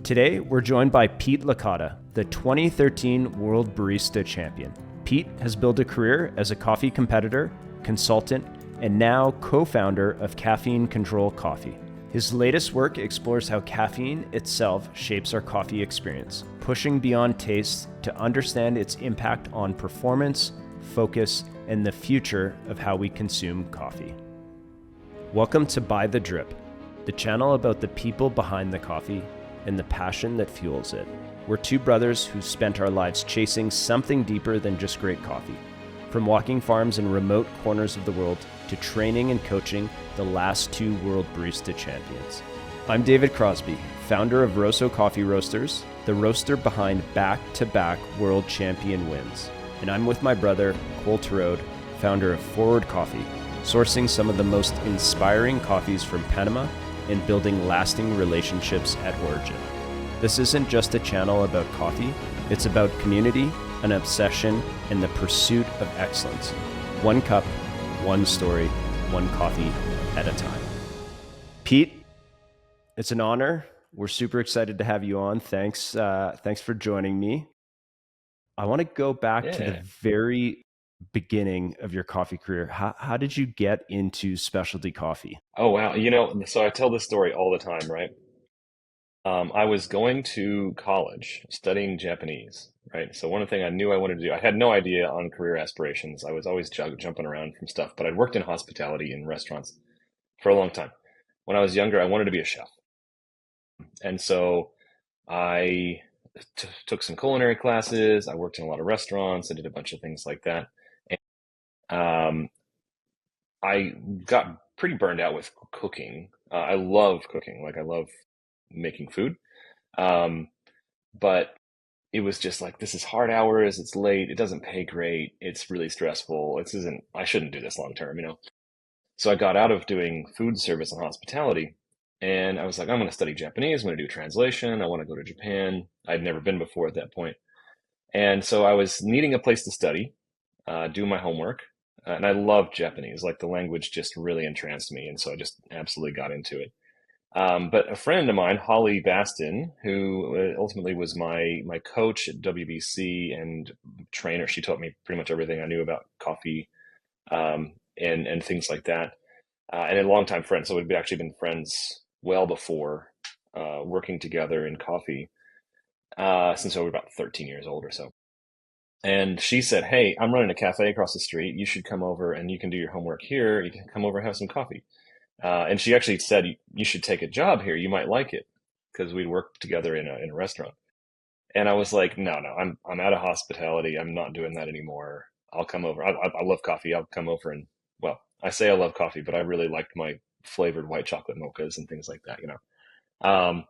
Today, we're joined by Pete Licata, the 2013 World Barista Champion. Pete has built a career as a coffee competitor, consultant, and now co-founder of Caffeine Control Coffee. His latest work explores how caffeine itself shapes our coffee experience, pushing beyond taste to understand its impact on performance, focus, and the future of how we consume coffee. Welcome to By the Drip, the channel about the people behind the coffee and the passion that fuels it. We're two brothers who spent our lives chasing something deeper than just great coffee. From walking farms in remote corners of the world to training and coaching the last two World Barista Champions. I'm David Crosby, founder of ROSSO COFFEE ROASTERS, the roaster behind back-to-back World Champion wins. And I'm with my brother, Cole Torode, founder of Forward Coffee, sourcing some of the most inspiring coffees from Panama and building lasting relationships at origin. This isn't just a channel about coffee, it's about community, an obsession, and the pursuit of excellence. One cup, one story, one coffee at a time. Pete, it's an honor. We're super excited to have you on. Thanks for joining me. I want to go back to the very beginning of your coffee career. How did you get into specialty coffee? Oh, wow. So I tell this story all the time, right? I was going to college studying Japanese, right? So one thing I knew I wanted to do, I had no idea on career aspirations. I was always jumping around from stuff, but I'd worked in hospitality in restaurants for a long time. When I was younger, I wanted to be a chef. And so I took some culinary classes. I worked in a lot of restaurants. I did a bunch of things like that. I got pretty burned out with cooking. I love cooking, like I love making food. But it was just like, this is hard hours, it's late, it doesn't pay great, it's really stressful. I shouldn't do this long term, So I got out of doing food service and hospitality, and I was like, I'm going to study Japanese, I'm going to do translation, I want to go to Japan. I'd never been before at that point. And so I was needing a place to study, do my homework. And I loved Japanese, like the language just really entranced me. And so I just absolutely got into it. But a friend of mine, Holly Baston, who ultimately was my coach at WBC and trainer, she taught me pretty much everything I knew about coffee and things like that. And a longtime friend. So we'd actually been friends well before working together in coffee since I was about 13 years old or so. And she said, hey, I'm running a cafe across the street. You should come over and you can do your homework here. You can come over and have some coffee. And she actually said, you should take a job here. You might like it, because we'd worked together in a restaurant. And I was like, no, I'm out of hospitality. I'm not doing that anymore. I'll come over. I love coffee. I'll come over and, well, I say I love coffee, but I really liked my flavored white chocolate mochas and things like that, Um,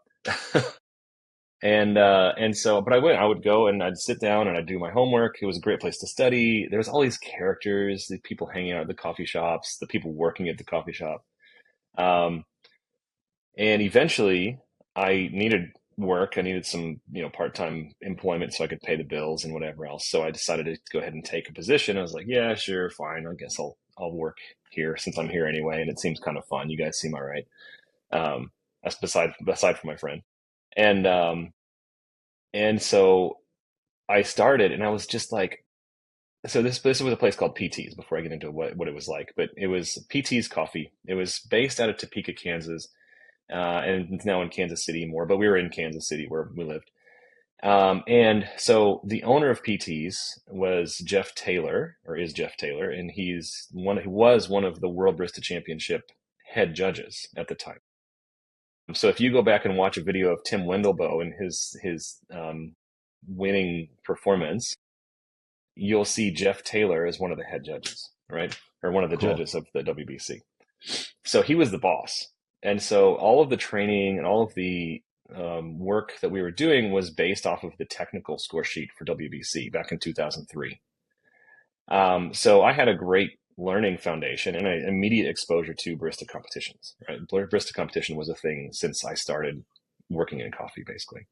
but I would go and I'd sit down and I'd do my homework. It was a great place to study. There was all these characters, the people hanging out at the coffee shops, the people working at the coffee shop. And eventually I needed work. I needed some, part-time employment so I could pay the bills and whatever else. So I decided to go ahead and take a position. I was like, yeah, sure, fine. I guess I'll work here since I'm here anyway. And it seems kind of fun. You guys seem all right. That's aside from my friend. And so I started, and I was just like, so this was a place called PT's before I get into what it was like, but it was PT's Coffee. It was based out of Topeka, Kansas, and it's now in Kansas City more, but we were in Kansas City where we lived. And so the owner of PT's was Jeff Taylor, or is Jeff Taylor, and he was one of the World Barista Championship head judges at the time. So if you go back and watch a video of Tim Wendelboe and his winning performance, you'll see Jeff Taylor as one of the head judges, right? Or one of the judges of the WBC. So he was the boss. And so all of the training and all of the work that we were doing was based off of the technical score sheet for WBC back in 2003. So I had a great learning foundation and an immediate exposure to barista competitions, right? Barista competition was a thing since I started working in coffee, basically.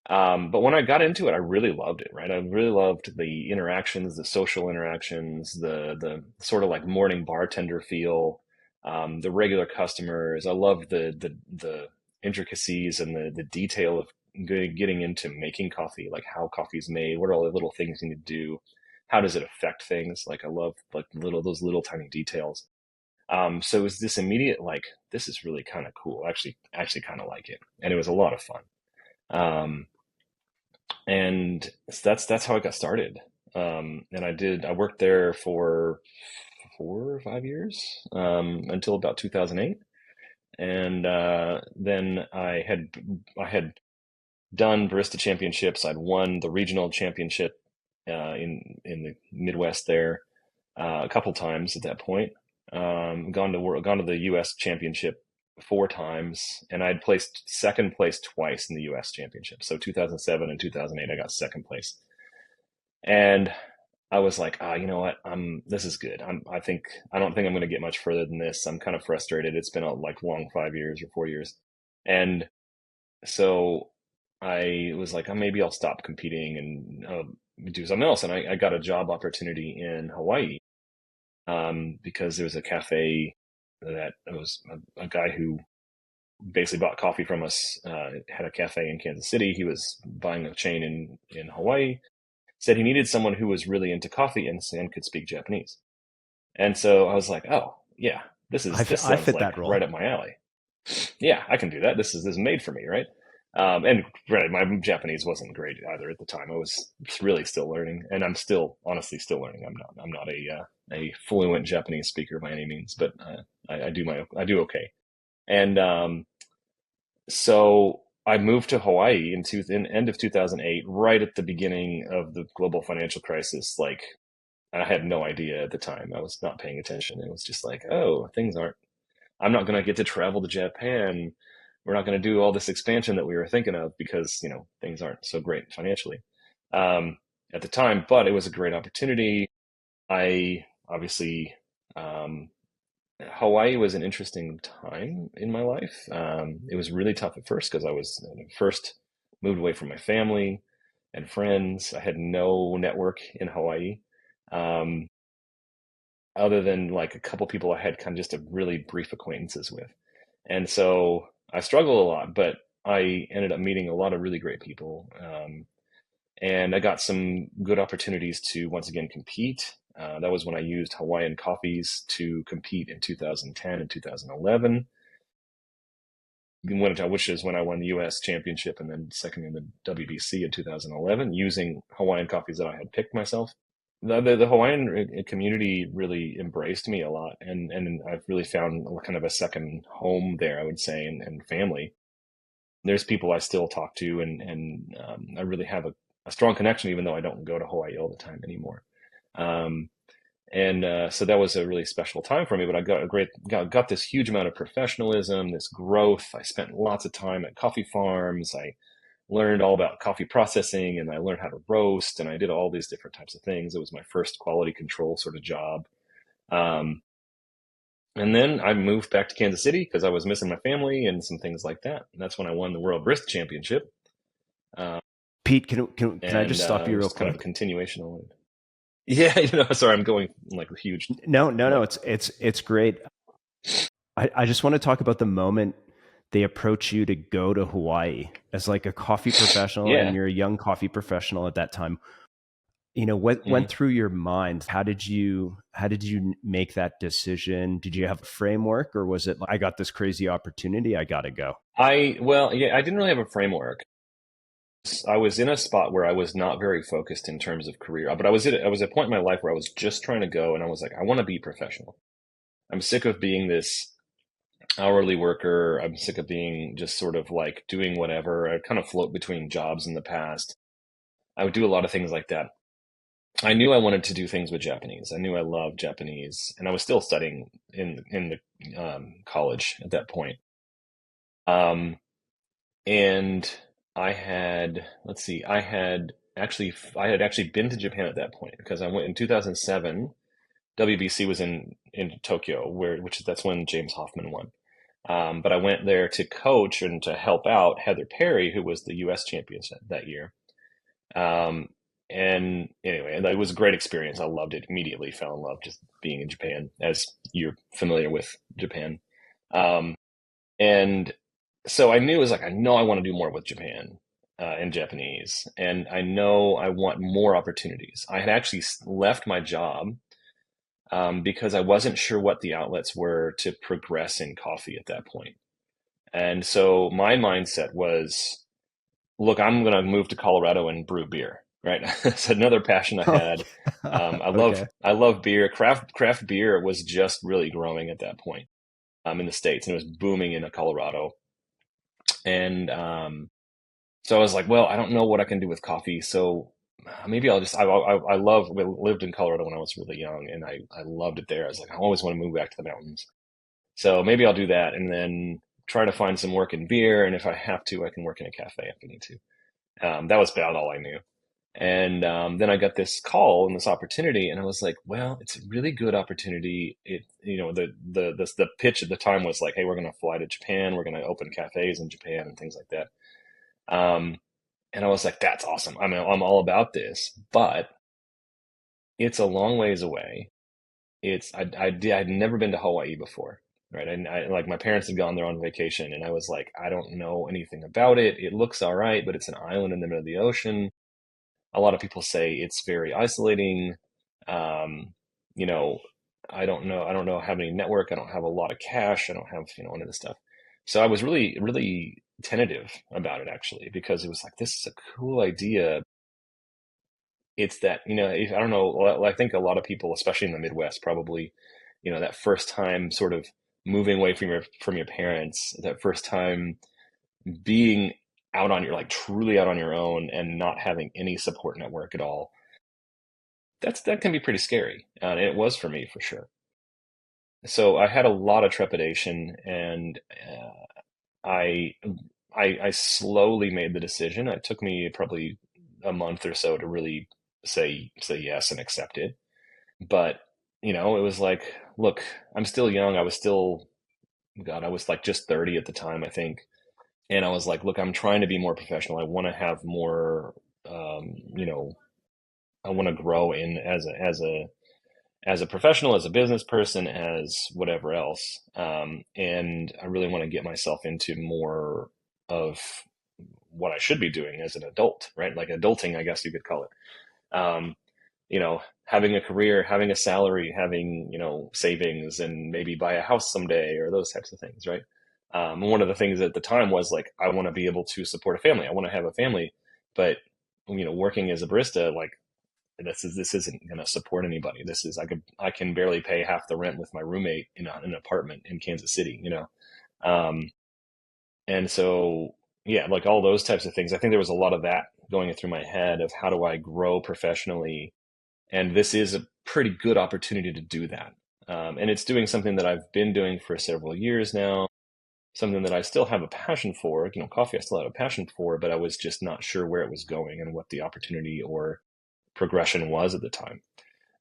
But when I got into it, I really loved it, right? I really loved the interactions, the social interactions, the sort of like morning bartender feel, the regular customers. I loved the intricacies and the detail of getting into making coffee, like how coffee's made, what are all the little things you need to do, how does it affect things? Like I love like those little tiny details. So it was this immediate like, this is really kind of cool. Actually kind of like it, and it was a lot of fun. Um, and that's how I got started. And I worked there for 4 or 5 years, until about 2008. And then I had done barista championships. I'd won the regional championship in the Midwest there a couple times at that point. Gone to the U.S. championship 4 times, and I'd placed second place twice in the U.S. championship. So 2007 and 2008, I got second place, and I was like, you know what? This is good. I don't think I'm going to get much further than this. I'm kind of frustrated. It's been a like long 5 years or 4 years, and so I was like, maybe I'll stop competing and do something else. And I got a job opportunity in Hawaii, because there was a cafe that it was a guy who basically bought coffee from us, had a cafe in Kansas City. He was buying a chain in Hawaii, said he needed someone who was really into coffee and could speak Japanese. And so I was like, oh, yeah, this I sounds fit like that role. right up my alley. Yeah, I can do that. This is made for me, right? And right, my Japanese wasn't great either at the time. I was really still learning, and I'm still honestly still learning. I'm not a fluent Japanese speaker by any means, but I do okay. And so I moved to Hawaii in end of 2008, right at the beginning of the global financial crisis. Like I had no idea at the time. I was not paying attention. It was just like, oh, things aren't. I'm not going to get to travel to Japan. We're not going to do all this expansion that we were thinking of because things aren't so great financially at the time. But it was a great opportunity. I obviously Hawaii was an interesting time in my life. It was really tough at first because I was first moved away from my family and friends. I had no network in Hawaii, um, other than like a couple people I had kind of just a really brief acquaintances with. And so I struggled a lot, but I ended up meeting a lot of really great people. And I got some good opportunities to once again compete. That was when I used Hawaiian coffees to compete in 2010 and 2011, which is when I won the U.S. championship and then second in the WBC in 2011, using Hawaiian coffees that I had picked myself. The Hawaiian community really embraced me a lot, and I've really found kind of a second home there, I would say, and family. There's people I still talk to, and I really have a strong connection, even though I don't go to Hawaii all the time anymore. Um, and so that was a really special time for me. But I got this huge amount of professionalism, this growth. I spent lots of time at coffee farms. I learned all about coffee processing, and I learned how to roast, and I did all these different types of things. It was my first quality control sort of job. Um, and then I moved back to Kansas City because I was missing my family and some things like that. And that's when I won the World Barista Championship. Uh, Pete, can I and just stop it you real was kind of a quick? continuation of it. Yeah, sorry, I'm going like huge. No. It's great. I just want to talk about the moment they approach you to go to Hawaii as like a coffee professional, and Yeah. you're a young coffee professional at that time. What went Mhm. through your mind? How did you make that decision? Did you have a framework, or was it like, I got this crazy opportunity, I got to go? Well, yeah, I didn't really have a framework. I was in a spot where I was not very focused in terms of career, but I was at a point in my life where I was just trying to go, and I was like, I want to be professional. I'm sick of being this hourly worker. I'm sick of being just sort of like doing whatever. I kind of float between jobs in the past. I would do a lot of things like that. I knew I wanted to do things with Japanese. I knew I loved Japanese, and I was still studying in the college at that point. Um, and I had, let's see, I had actually been to Japan at that point because I went in 2007. WBC was in Tokyo, that's when James Hoffman won. But I went there to coach and to help out Heather Perry, who was the U.S. champion that year. Um, and anyway, it was a great experience. I loved it. Immediately fell in love just being in Japan, as you're familiar with Japan. Um, and So I knew it was like, I know I want to do more with Japan and Japanese, and I know I want more opportunities. I had actually left my job because I wasn't sure what the outlets were to progress in coffee at that point. And so my mindset was, look, I'm going to move to Colorado and brew beer, right? It's another passion I had. Okay. I love beer. Craft beer was just really growing at that point in the States, and it was booming in Colorado. And so I was like, well, I don't know what I can do with coffee, so maybe I'll just. We lived in Colorado when I was really young, and I loved it there. I was like, I always want to move back to the mountains. So maybe I'll do that, and then try to find some work in beer. And if I have to, I can work in a cafe if I need to. That was about all I knew. And then I got this call and this opportunity, and I was like, well, it's a really good opportunity. The pitch at the time was like, hey, we're going to fly to Japan, we're going to open cafes in Japan and things like that. Um, and I was like, that's awesome. I mean, I'm all about this, but it's a long ways away. I'd never been to Hawaii before, right? And like my parents had gone there on vacation, and I was like, I don't know anything about it. It looks all right, but it's an island in the middle of the ocean. A lot of people say it's very isolating. Um, you know, I don't know. I don't know. Have any network. I don't have a lot of cash. I don't have, any of this stuff. So I was really, really tentative about it actually, because it was like, this is a cool idea. It's that, I don't know. Well, I think a lot of people, especially in the Midwest, probably, that first time sort of moving away from your parents, that first time being out on your like truly out on your own and not having any support network at all, that can be pretty scary, and it was for me for sure. So I had a lot of trepidation, and I I slowly made the decision. It took me probably a month or so to really say yes and accept it. But it was like, look, I'm still young. I was still, God, I was like just 30 at the time, I think. And I was like, look, I'm trying to be more professional. I want to have more, um, you know, I want to grow in as a professional, as a business person, as whatever else. And I really want to get myself into more of what I should be doing as an adult, right? Like adulting, I guess you could call it. Having a career, having a salary, having, savings, and maybe buy a house someday, or those types of things, right? One of the things at the time was like, I want to be able to support a family. I want to have a family, but working as a barista, like this isn't going to support anybody. I can barely pay half the rent with my roommate in an apartment in Kansas City, Um, and so, yeah, like all those types of things. I think there was a lot of that going through my head of how do I grow professionally, and this is a pretty good opportunity to do that. And it's doing something that I've been doing for several years now, something that I still have a passion for. Coffee I still had a passion for, but I was just not sure where it was going and what the opportunity or progression was at the time.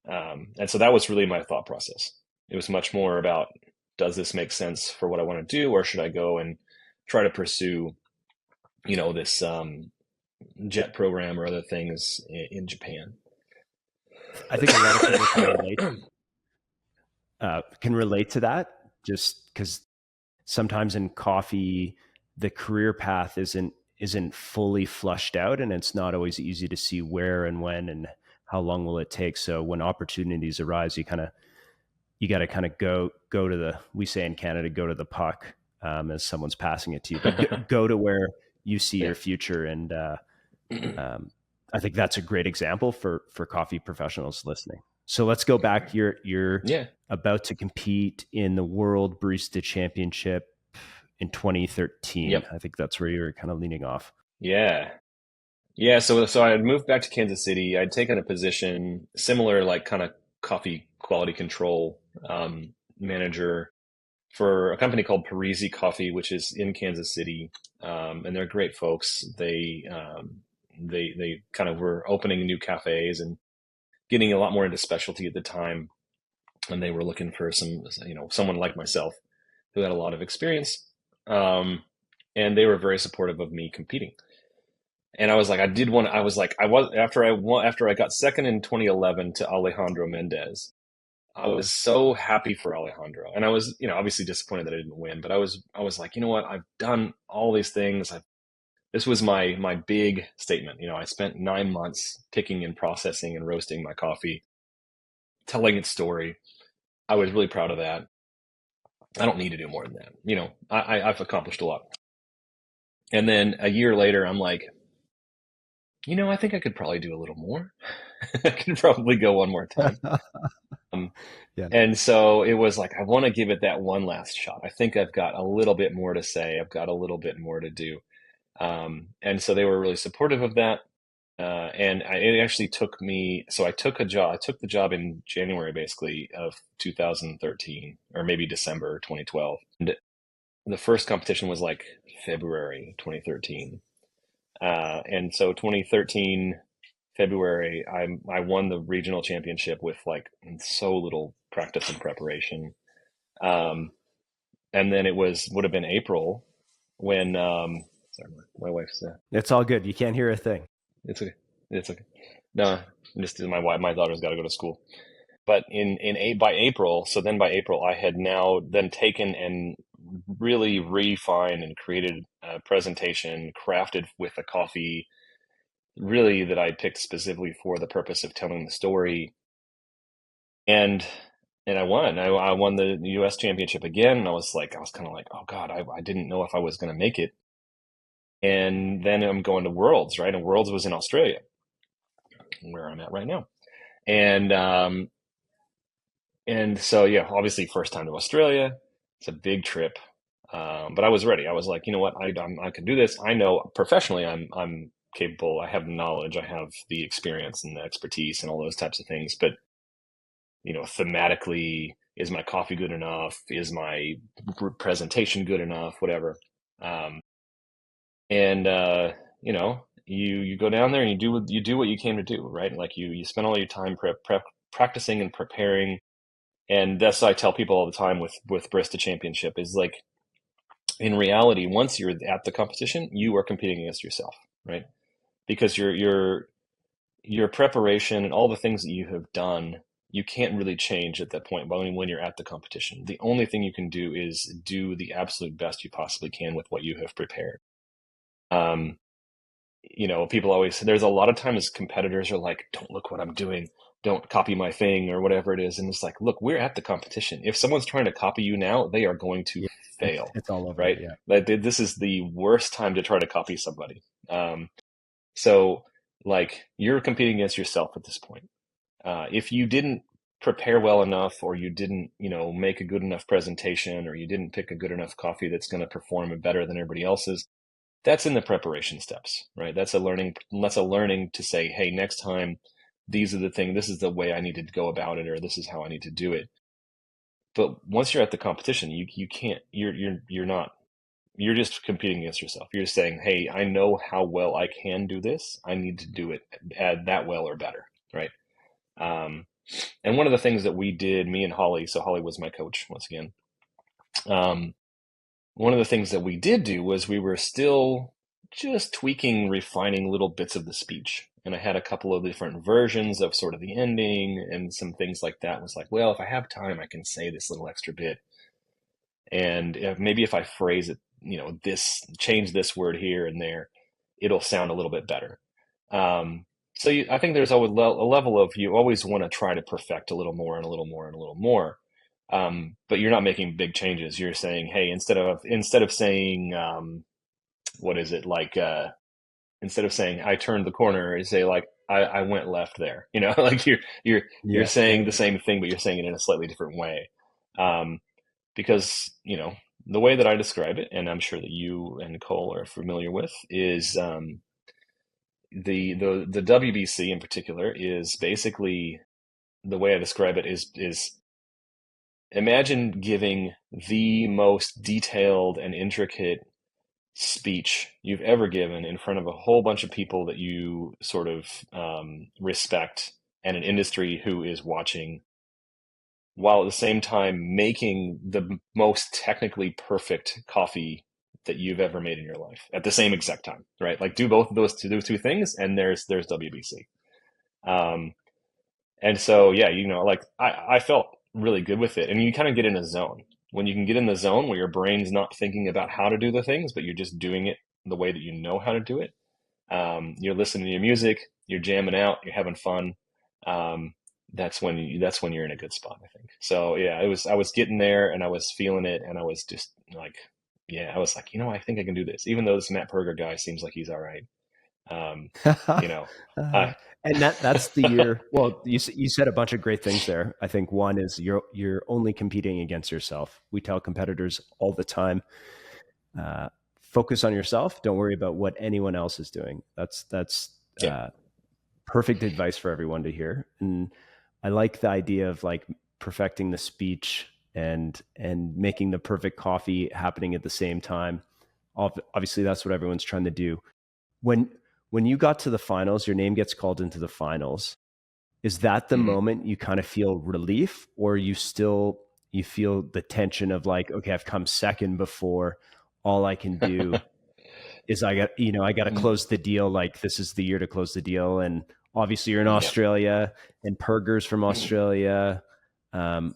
And so that was really my thought process. It was much more about, does this make sense for what I want to do, or should I go and try to pursue, this jet program or other things in Japan? I think a lot of people can relate to that, just because sometimes in coffee the career path isn't fully flushed out, and it's not always easy to see where and when and how long will it take. So when opportunities arise, you got to kind of go to the, we say in Canada, go to the puck, as someone's passing it to you, but go to where you see Yeah. your future. And I think that's a great example for coffee professionals listening. So let's go back. You're Yeah. about to compete in the World Barista Championship in 2013. Yep. I think that's where you're kind of leaning off. Yeah. Yeah. So I had moved back to Kansas City. I'd taken a position similar, like kind of coffee quality control manager for a company called Parisi Coffee, which is in Kansas City, and they're great folks. They kind of were opening new cafes and getting a lot more into specialty at the time, and they were looking for someone like myself who had a lot of experience, and they were very supportive of me competing. And I was like, I was after I got second in 2011 to Alejandro Mendez. I was so happy for Alejandro, and I was, obviously disappointed that I didn't win. But I was like, you know what? I've done all these things. This was my big statement. I spent 9 months picking and processing and roasting my coffee, telling its story. I was really proud of that. I don't need to do more than that. I've accomplished a lot. And then a year later, I'm like, I think I could probably do a little more. I could probably go one more time. Um, Yeah. and so it was like, I want to give it that one last shot. I think I've got a little bit more to say. I've got a little bit more to do. And so they were really supportive of that. It actually took me, so I took a job, I took the job in January basically of 2013, or maybe December 2012. And the first competition was like February 2013. And so 2013 February, I won the regional championship with like so little practice and preparation. Um, and then would have been April when, sorry, my wife's, It's all good. You can't hear a thing. it's okay. It's okay. No, just my wife, my daughter's got to go to school. But by April, so then by April, I had now then taken and really refined and created a presentation crafted with a coffee really that I picked specifically for the purpose of telling the story. And I won. I won the U.S. championship again. And I was kind of like, oh God, I didn't know if I was going to make it. And then I'm going to Worlds, right? And Worlds was in Australia, where I'm at right now. And so yeah, obviously first time to Australia. It's a big trip. But I was ready. I was like, you know what, I can do this. I know professionally I'm capable. I have knowledge. I have the experience and the expertise and all those types of things. But thematically, is my coffee good enough? Is my presentation good enough? Whatever. Um, and you go down there and you do what you came to do, right? Like you spend all your time practicing and preparing. And that's what I tell people all the time with Barista Championship is like, in reality, once you're at the competition, you are competing against yourself, right? Because your preparation and all the things that you have done, you can't really change at that point when you're at the competition. The only thing you can do is do the absolute best you possibly can with what you have prepared. Um, People always, there's a lot of times competitors are like, don't look what I'm doing. Don't copy my thing or whatever it is. And it's like, look, we're at the competition. If someone's trying to copy you now, they are going to Yeah. fail, It's all over. right? Yeah. Like this is the worst time to try to copy somebody. So like you're competing against yourself at this point. If you didn't prepare well enough, or you didn't, make a good enough presentation, or you didn't pick a good enough coffee that's going to perform better than everybody else's, that's in the preparation steps, right? That's a learning. That's a learning to say, hey, next time, these are the things. This is the way I need to go about it, or this is how I need to do it. But once you're at the competition, you can't. You're not. You're just competing against yourself. You're just saying, hey, I know how well I can do this. I need to do it at that well or better, right? Um, and one of the things that we did, me and Holly, so Holly was my coach once again. Um, One of the things that we did do was we were still just tweaking, refining little bits of the speech. And I had a couple of different versions of sort of the ending and some things like that. It was like, well, if I have time, I can say this little extra bit. And maybe if I phrase it, change this word here and there, it'll sound a little bit better. I think there's always a level of, you always want to try to perfect a little more and a little more and a little more. But you're not making big changes. You're saying, hey, instead of saying, what is it like? Instead of saying I turned the corner, you say like I went left there. Like you're Yeah. saying Yeah. the same thing, but you're saying it in a slightly different way. Because the way that I describe it, and I'm sure that you and Cole are familiar with, is the WBC in particular is basically, the way I describe it is imagine giving the most detailed and intricate speech you've ever given in front of a whole bunch of people that you sort of respect, and an industry who is watching, while at the same time making the most technically perfect coffee that you've ever made in your life at the same exact time, right? Like do both of those two things, and there's WBC. Um, and so, yeah, like I felt really good with it. And you kind of get in a zone. When you can get in the zone where your brain's not thinking about how to do the things, but you're just doing it the way that you know how to do it. You're listening to your music, you're jamming out, you're having fun. Um, that's when you're in a good spot, I think. So yeah, I was getting there and I was feeling it, and I was just like, yeah, I was like, you know, I think I can do this, even though this Matt Perger guy seems like he's all right. Um, you know, I And that's the year. Well, you said a bunch of great things there. I think one is you're only competing against yourself. We tell competitors all the time, uh, focus on yourself. Don't worry about what anyone else is doing. That's yeah, perfect advice for everyone to hear. And I like the idea of like perfecting the speech and making the perfect coffee happening at the same time. Obviously, that's what everyone's trying to do. When when you got to the finals, your name gets called into the finals. Is that the hmm moment you kind of feel relief, or you feel the tension of like, okay, I've come second before. All I can do is I got to close the deal. Like this is the year to close the deal. And obviously you're in yeah, Australia and Perger's from Australia. Um,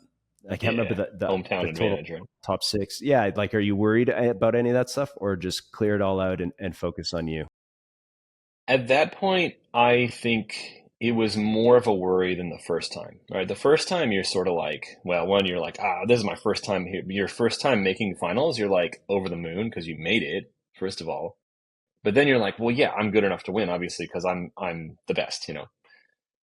I can't remember yeah. the Hometown total advantage, right? top six. Yeah. Like, are you worried about any of that stuff, or just clear it all out and focus on you? At that point, I think it was more of a worry than the first time, right? The first time you're sort of like, well, one, you're like, this is my first time here. Your first time making finals, you're like over the moon because you made it, first of all. But then you're like, well, yeah, I'm good enough to win, obviously, because I'm the best, you know.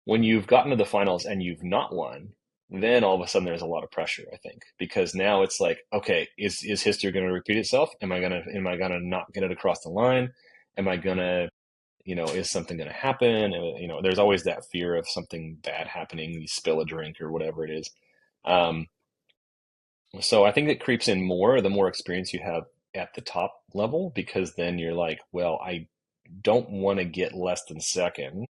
When you've gotten to the finals and you've not won, then all of a sudden there's a lot of pressure, I think, because now it's like, okay, is history going to repeat itself? Am I gonna not get it across the line? Am I gonna, is something going to happen? And, there's always that fear of something bad happening. You spill a drink or whatever it is. Um, so I think it creeps in more the more experience you have at the top level, because then you're like, well, I don't want to get less than second,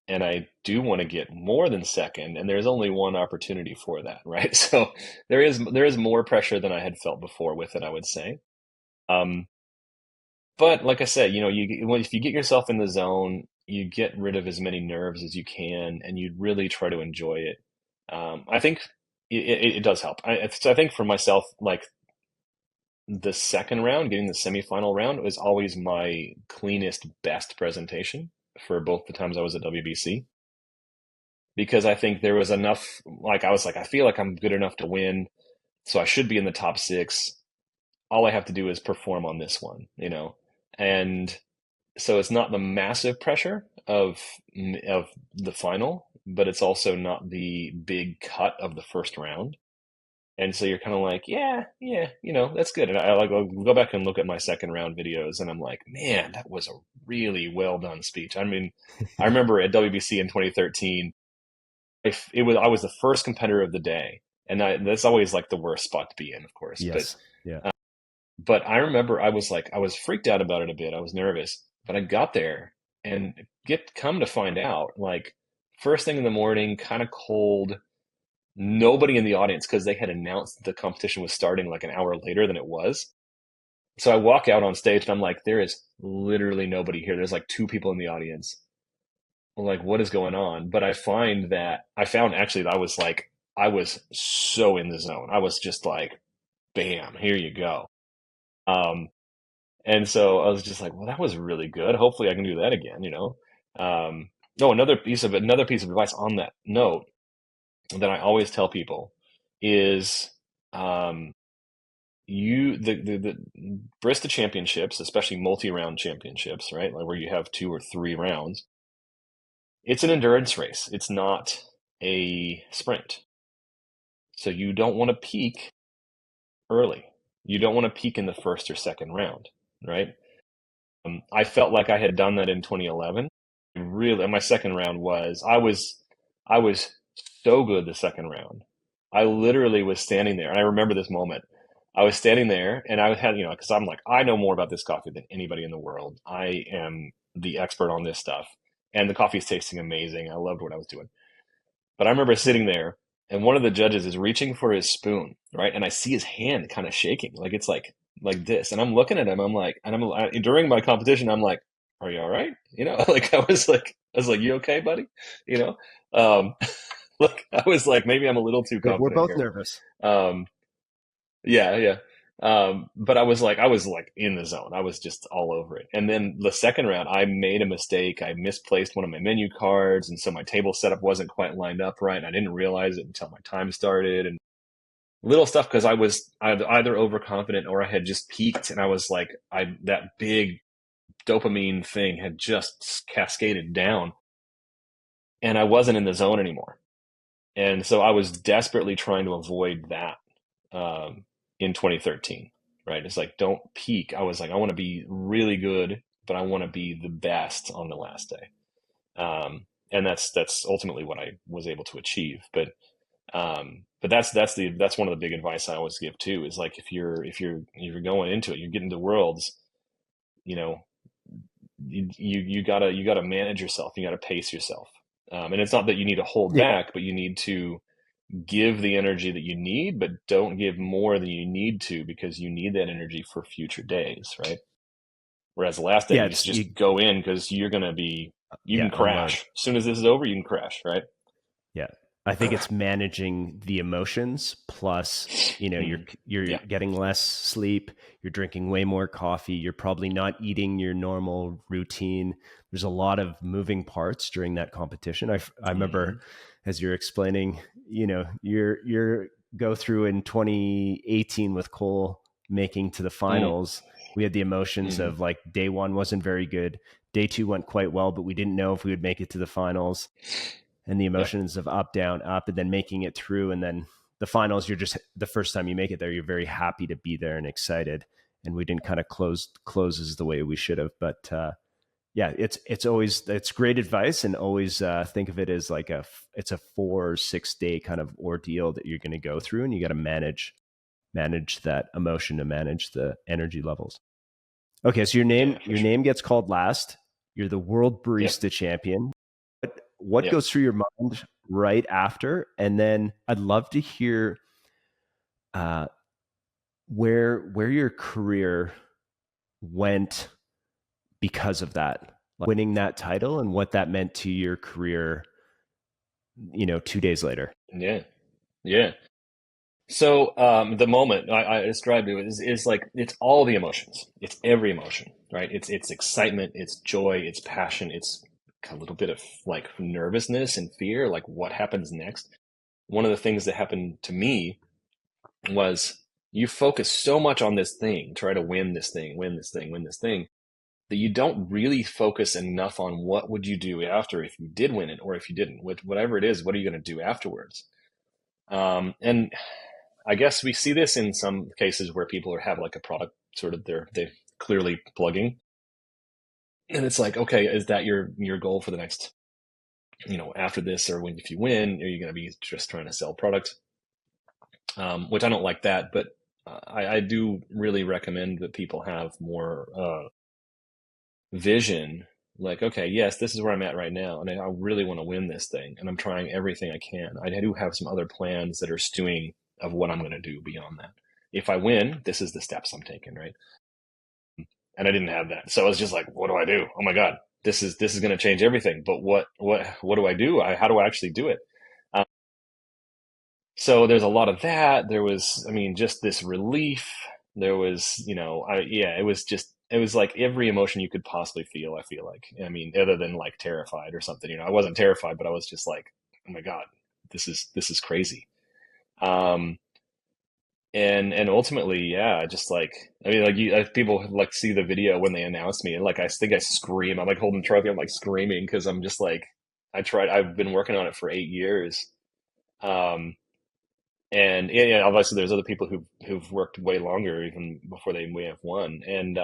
and I do want to get more than second, and there's only one opportunity for that, right? So there is more pressure than I had felt before with it, I would say. Um, but like I said, if you get yourself in the zone, you get rid of as many nerves as you can, and you really try to enjoy it. I think it does help. So I think for myself, like the second round, getting the semifinal round, was always my cleanest, best presentation for both the times I was at WBC, because I think there was enough. Like I was like, I feel like I'm good enough to win, so I should be in the top six. All I have to do is perform on this one, and so it's not the massive pressure of the final, but it's also not the big cut of the first round. And so you're kind of like, yeah, yeah, that's good. And I'll go back and look at my second round videos, and I'm like, man, that was a really well done speech. I mean, I remember at WBC in 2013, I was the first competitor of the day, and that's always like the worst spot to be in, of course. But Yes. Yeah. but I remember I was freaked out about it a bit. I was nervous, but I got there and come to find out, like first thing in the morning, kind of cold, nobody in the audience because they had announced the competition was starting like an hour later than it was. So I walk out on stage and I'm like, there is literally nobody here. There's like two people in the audience. I'm like, what is going on? But I found actually that I was so in the zone. I was just like, bam, here you go. Um, And so I was just like, well, that was really good. Hopefully I can do that again. No, another piece of advice on that note that I always tell people is um, the Barista Championships, especially multi-round championships, right? Like where you have 2 or 3 rounds. It's an endurance race. It's not a sprint. So you don't want to peak early. You don't want to peak in the first or second round, right? I felt like I had done that in 2011. Really, my second round I was so good the second round. I literally was standing there, and I remember this moment. I was standing there, and I had, because I'm like, I know more about this coffee than anybody in the world. I am the expert on this stuff, and the coffee is tasting amazing. I loved what I was doing. But I remember sitting there, and one of the judges is reaching for his spoon, right? And I see his hand kind of shaking, like it's like this. And I'm looking at him. I'm like, during my competition, I'm like, "Are you all right?" Like I was like, "You okay, buddy?" You know. Um, Like I was like, maybe I'm a little too We're confident both here. nervous. Um, yeah, yeah. But I was like in the zone. I was just all over it. And then the second round, I made a mistake. I misplaced one of my menu cards, and so my table setup wasn't quite lined up right. And I didn't realize it until my time started, and little stuff because I was either overconfident or I had just peaked, and I was like, I that big dopamine thing had just cascaded down, and I wasn't in the zone anymore. And so I was desperately trying to avoid that in 2013, right? It's like, don't peak. I was like, I want to be really good, but I want to be the best on the last day. And that's ultimately what I was able to achieve. But that's one of the big advice I always give too, is like, if you're going into it, you're getting to worlds, you know, you gotta manage yourself. You gotta pace yourself. And it's not that you need to hold Yeah, back, but you need to give the energy that you need, but don't give more than you need to, because you need that energy for future days, right? Whereas the last day, yeah, you it's just go in because you yeah, can unload. crash. As soon as this is over, you can crash, right? Yeah. I think it's managing the emotions plus, Mhm. you're Yeah. getting less sleep, you're drinking way more coffee, you're probably not eating your normal routine. There's a lot of moving parts during that competition. I remember Hmm. as you're explaining, you're go through in 2018 with Cole making to the Mm. finals. We had the emotions Hmm. of like day 1 wasn't very good. Day 2 went quite well, but we didn't know if we would make it to the finals, and the Yeah. emotions of up, down, up, and then making it through. And then the finals, you're just, the first time you make it there, you're very happy to be there and excited. And we didn't kind of closes the way we should have. But yeah, it's great advice, and always think of it as like it's a 4 or 6 day kind of ordeal that you're going to go through, and you got to manage that emotion, to manage the energy levels. Okay, so your name Yeah, for your sure. name gets called last. You're the world Yeah. barista champion. What Yeah. goes through your mind right after? And then I'd love to hear uh, where your career went because of that, like winning that title, and what that meant to your career. 2 days later. Yeah. Yeah. So the moment I described it is like, it's all the emotions. It's every emotion, right? It's excitement, it's joy, it's passion, it's a little bit of like nervousness and fear, like what happens next. One of the things that happened to me was, you focus so much on this thing, try to win this thing, win this thing, win this thing, that you don't really focus enough on what would you do after if you did win it, or if you didn't, whatever it is, what are you going to do afterwards? And I guess we see this in some cases where people have like a product, sort of they clearly plugging, and it's like, okay, is that your goal for the next, after this, or when, if you win, are you going to be just trying to sell product? Which I don't like that, but I do really recommend that people have more vision. Like, okay, yes, this is where I'm at right now, and I really want to win this thing, and I'm trying everything I can. I do have some other plans that are stewing of what I'm going to do beyond that. If I win, this is the steps I'm taking, right? And I didn't have that, so I was just like, what do I do? Oh my god, this is going to change everything. But what do I do? How do I actually do it? Um, so there's a lot of that. There was, I mean, just this relief. There was, yeah, it was like every emotion you could possibly feel, I feel like. I mean, other than like terrified or something, I wasn't terrified, but I was just like, oh my God, this is crazy. Um, and ultimately, yeah, just like, I mean, like, people like see the video when they announce me, and like, I think I scream. I'm like holding the trophy. I'm like screaming because I'm just like, I've been working on it for 8 years. Um, and yeah, yeah, obviously there's other people who've worked way longer, even before they may have won. And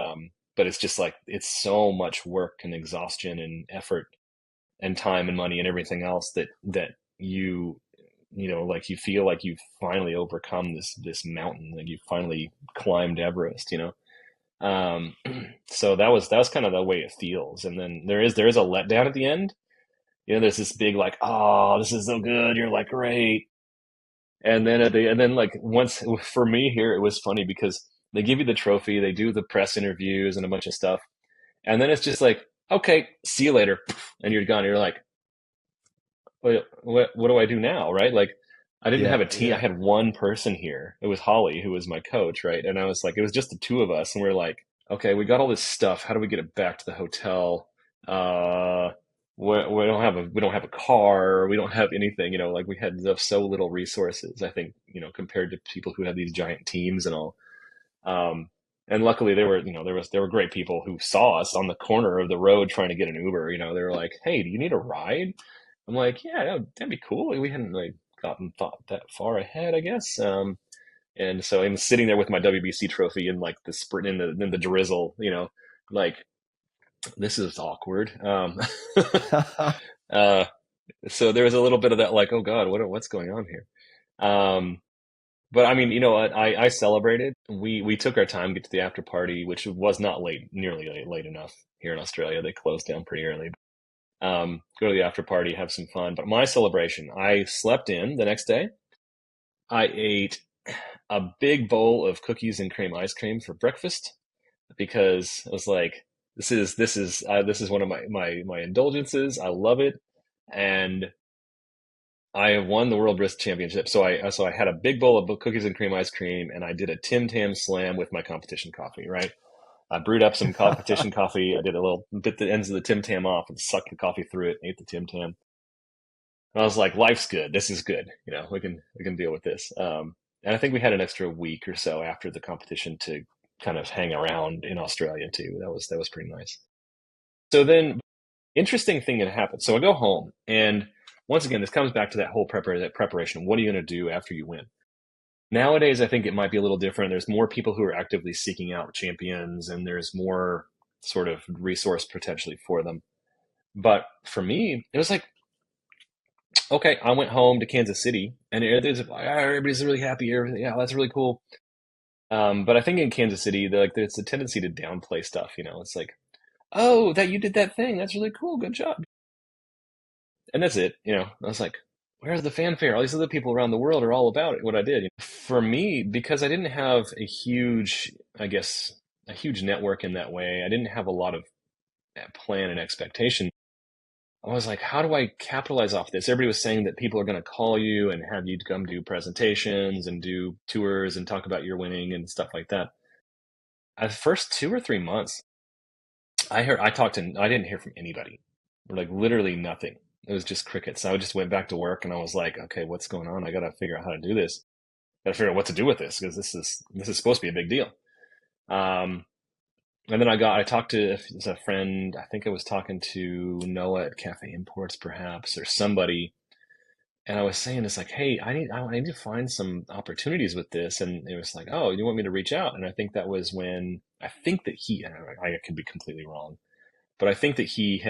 but it's just like, it's so much work and exhaustion and effort and time and money and everything else, that like, you feel like you've finally overcome this mountain, like you finally climbed Everest, so that was kind of the way it feels. And then there is a letdown at the end. There's this big like, oh, this is so good, you're like, great. And then like, once, for me here, it was funny because they give you the trophy, they do the press interviews and a bunch of stuff, and then it's just like, okay, see you later, and you're gone. You're like, what do I do now? Right? Like, I didn't have Yeah, a team. I yeah. had one person here. It was Holly, who was my coach, right? And I was like, it was just the two of us, and we're like, okay, we got all this stuff. How do we get it back to the hotel? Uh, we don't have a car. We don't have anything. Like we had so little resources. I think compared to people who have these giant teams and all. Um, and luckily there were great people who saw us on the corner of the road trying to get an Uber. They were like, "Hey, do you need a ride?" I'm like, "Yeah, that'd be cool." We hadn't like gotten thought that far ahead, I guess. And so I'm sitting there with my WBC trophy in like the sprint in the drizzle, like this is awkward. Uh, so there was a little bit of that, like, oh God, what's going on here? Um, but I mean, you know what? I celebrated. We took our time to get to the after party, which was not nearly late enough here in Australia. They closed down pretty early. Go to the after party, have some fun. But my celebration, I slept in the next day. I ate a big bowl of cookies and cream ice cream for breakfast because I was like, this is one of my indulgences. I love it, and I won the World Barista Championship. So I had a big bowl of cookies and cream ice cream, and I did a Tim Tam slam with my competition coffee. Right, I brewed up some competition coffee. I did a little bit the ends of the Tim Tam off and sucked the coffee through it. And ate the Tim Tam. And I was like, life's good. This is good. We can deal with this. And I think we had an extra week or so after the competition to kind of hang around in Australia too. That was pretty nice. So then, interesting thing that happened. So I go home, and once again, this comes back to that whole preparation. What are you going to do after you win? Nowadays, I think it might be a little different. There's more people who are actively seeking out champions, and there's more sort of resource potentially for them. But for me, it was like, okay, I went home to Kansas City, and everybody's really happy. Everything, yeah, that's really cool. But I think in Kansas City, there's a tendency to downplay stuff. It's like, oh, that you did that thing. That's really cool. Good job. And that's it. I was like, where's the fanfare? All these other people around the world are all about it, what I did. For me, because I didn't have I guess, a huge network in that way, I didn't have a lot of plan and expectation. I was like, how do I capitalize off this? Everybody was saying that people are going to call you and have you come do presentations and do tours and talk about your winning and stuff like that. The first 2 or 3 months, I didn't hear from anybody, like literally nothing. It was just crickets. I just went back to work and I was like, okay, what's going on? I got to figure out how to do this. Got to figure out what to do with this because this is supposed to be a big deal. Um, and then I talked to a friend. I think I was talking to Noah at Cafe Imports, perhaps, or somebody. And I was saying, it's like, hey, I need to find some opportunities with this. And it was like, oh, you want me to reach out? And I think that was when I think that I could be completely wrong, but I think that he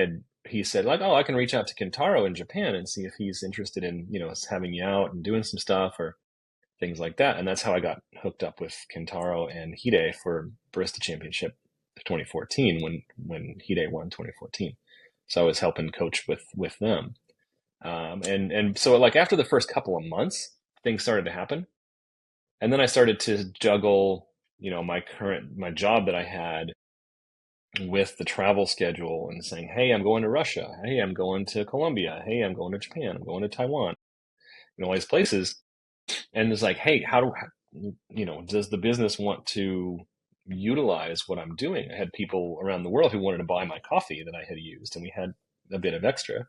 said like, oh, I can reach out to Kentaro in Japan and see if he's interested in, us having you out and doing some stuff or things like that. And that's how I got hooked up with Kentaro and Hide for Barista Championship 2014 when Hide won 2014. So I was helping coach with them. And so like after the first couple of months, things started to happen. And then I started to juggle, my job that I had with the travel schedule and saying, hey, I'm going to Russia. Hey, I'm going to Colombia. Hey, I'm going to Japan. I'm going to Taiwan. All these places. And it's like, hey, does the business want to utilize what I'm doing? I had people around the world who wanted to buy my coffee that I had used, and we had a bit of extra,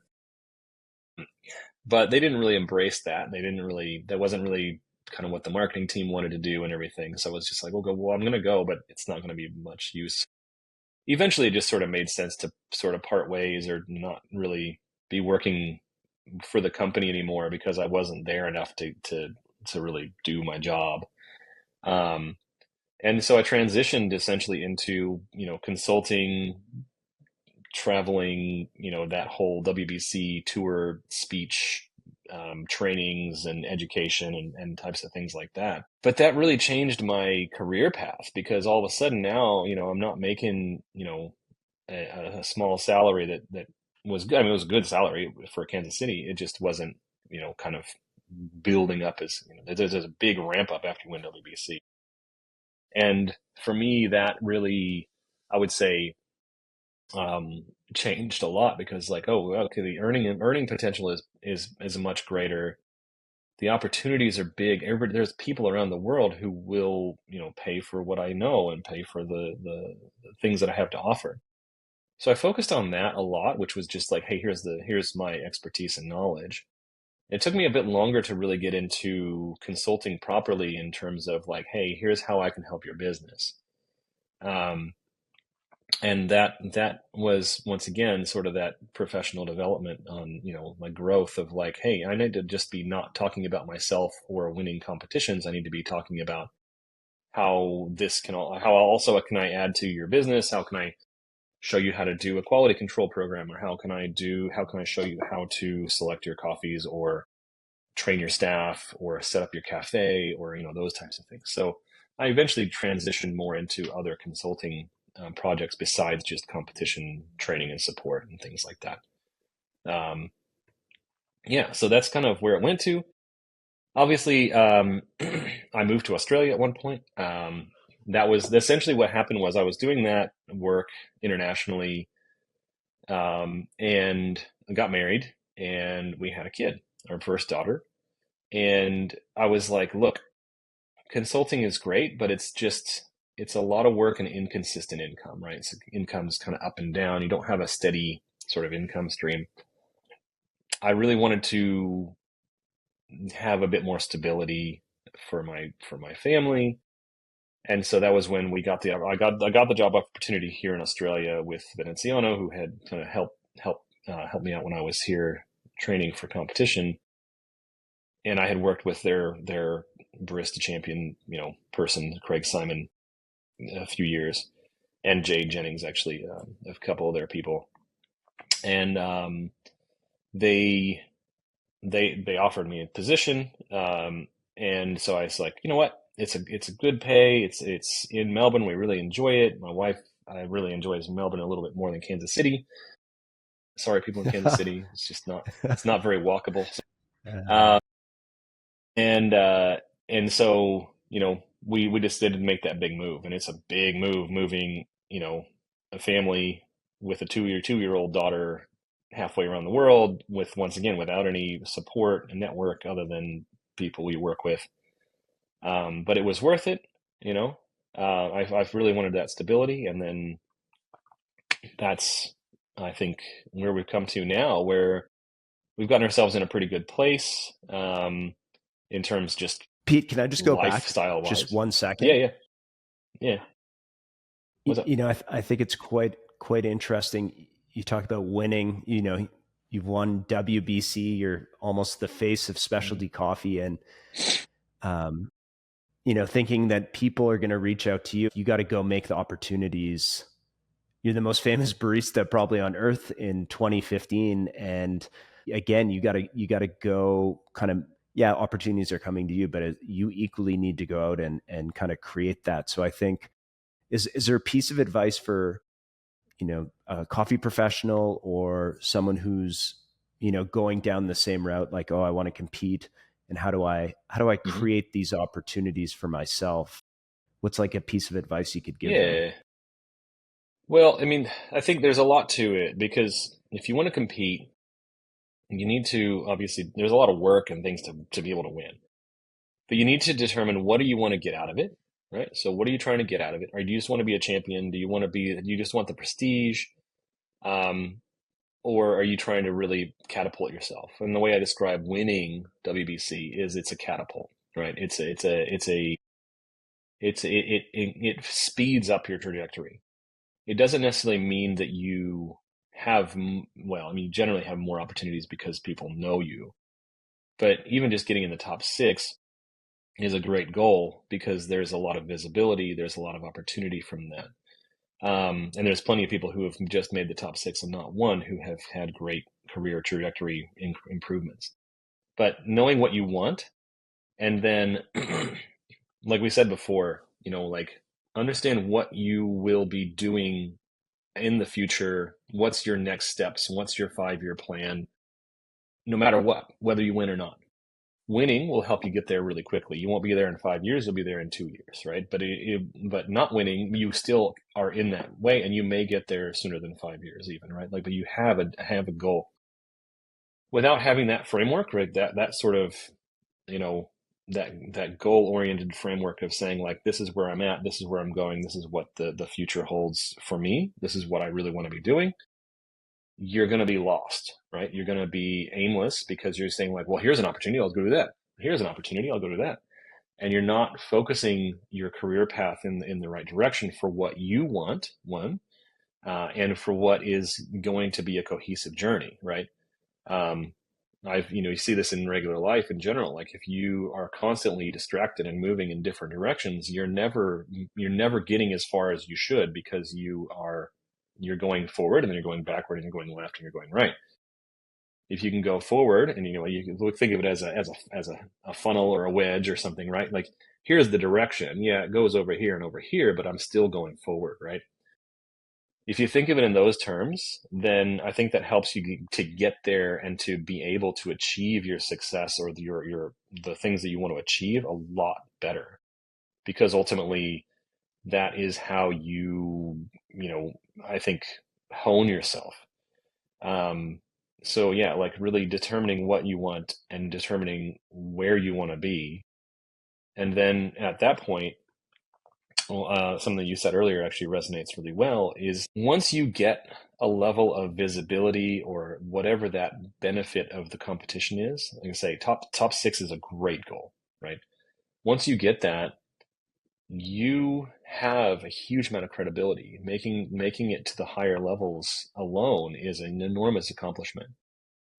but they didn't really embrace that. That wasn't really kind of what the marketing team wanted to do and everything. So I was just like, well, I'm going to go, but it's not going to be much use. Eventually it just sort of made sense to sort of part ways or not really be working for the company anymore because I wasn't there enough to really do my job. Um, and so I transitioned essentially into, consulting, traveling, that whole WBC tour speech, trainings and education and types of things like that. But that really changed my career path because all of a sudden now, I'm not making, a small salary that was good. I mean, it was a good salary for Kansas City. It just wasn't, kind of building up as, there's a big ramp up after you win WBC. And for me, that really, I would say, changed a lot because like, oh, well, okay, the earning potential is much greater. The opportunities are big. There's people around the world who will, pay for what I know and pay for the things that I have to offer. So I focused on that a lot, which was just like, hey, here's my expertise and knowledge. It took me a bit longer to really get into consulting properly in terms of like, hey, here's how I can help your business. Um, and that was once again sort of that professional development on, my growth of like, hey, I need to just be not talking about myself or winning competitions. I need to be talking about how also can I add to your business? How can I show you how to do a quality control program, or how can I show you how to select your coffees or train your staff or set up your cafe or those types of things. So I eventually transitioned more into other consulting projects besides just competition training and support and things like that. Um, yeah, so that's kind of where it went to. Obviously, I moved to Australia at one point. That was essentially what happened. Was I was doing that work internationally, and got married, and we had a kid, our first daughter. And I was like, look, consulting is great, but it's a lot of work and inconsistent income, right? So income's kind of up and down. You don't have a steady sort of income stream. I really wanted to have a bit more stability for my family. And so that was when I got the job opportunity here in Australia with Veneziano, who had kind of helped me out when I was here training for competition. And I had worked with their barista champion, person, Craig Simon, a few years, and Jay Jennings, actually, a couple of their people. And they they offered me a position, and so I was like, you know what, it's a good pay. It's in Melbourne. We really enjoy it. My wife really enjoys Melbourne a little bit more than Kansas City. Sorry, people in Kansas City. It's not very walkable. Uh, Uh, and so we just didn't make that big move, and it's a big move moving a family with a two year old daughter halfway around the world, with once again without any support and network other than people we work with. But it was worth it. you know I've really wanted that stability, and then that's, I think, where we've come to now, where we've gotten ourselves in a pretty good place, in terms just Pete, can I just go back lifestyle just wise. one Yeah, second? yeah, yeah. What's up? I think it's quite interesting. You talk about winning. You've won WBC. You're almost the face of Mhm. specialty coffee, and um, thinking that people are going to reach out to you. You got to go make the opportunities. You're the most famous barista probably on earth in 2015, and again, you got to go kind of, yeah, opportunities are coming to you, but you equally need to go out and kind of create that. So I think, is there a piece of advice for a coffee professional or someone who's going down the same route, like, oh, I want to compete, and how do I Hmm. create these opportunities for myself? What's like a piece of advice you could give them? Yeah. Well, I mean, I think there's a lot to it, because if you want to compete, you need to, obviously, there's a lot of work and things to be able to win. But you need to determine, what do you want to get out of it, right? So what are you trying to get out of it? Or do you just want to be a champion? Do you just want the prestige? Um, or are you trying to really catapult yourself? And the way I describe winning WBC is, it's a catapult, right? It speeds up your trajectory. It doesn't necessarily mean that you well, I mean, you generally have more opportunities because people know you. But even just getting in the top six is a great goal, because there's a lot of visibility, there's a lot of opportunity from that. And there's plenty of people who have just made the top six and not won, who have had great career trajectory improvements. But knowing what you want, and then, like we said before, like, understand what you will be doing in the future. What's your next steps? What's your 5-year plan? No matter what, whether you win or not. Winning will help you get there really quickly. You won't be there in 5 years, you'll be there in 2 years, right? But not winning, you still are in that way, and you may get there sooner than 5 years even, right? Like, but you have a goal. Without having that framework, right? That sort of, you know, that goal-oriented framework of saying, like, this is where I'm at, this is where I'm going, this is what the future holds for me, this is what I really want to be doing, you're going to be lost, right? You're going to be aimless because you're saying, like, well, here's an opportunity, I'll go do that. Here's an opportunity, I'll go do that. And you're not focusing your career path in the right direction for what you want, one, and for what is going to be a cohesive journey, right? Um, you see this in regular life in general. Like, if you are constantly distracted and moving in different directions, you're never getting as far as you should, because you're going forward and then you're going backward and you're going left and you're going right. If you can go forward and you can think of it as a funnel or a wedge or something, right? Like, here's the direction. Yeah, it goes over here and over here, but I'm still going forward, right? If you think of it in those terms, then I think that helps you to get there and to be able to achieve your success or the things that you want to achieve a lot better, because ultimately that is how I think, hone yourself. So yeah, like, really determining what you want and determining where you want to be. And then at that point, something that you said earlier actually resonates really well, is once you get a level of visibility or whatever that benefit of the competition is, like I say, top six is a great goal, right? Once you get that, you have a huge amount of credibility. Making it to the higher levels alone is an enormous accomplishment.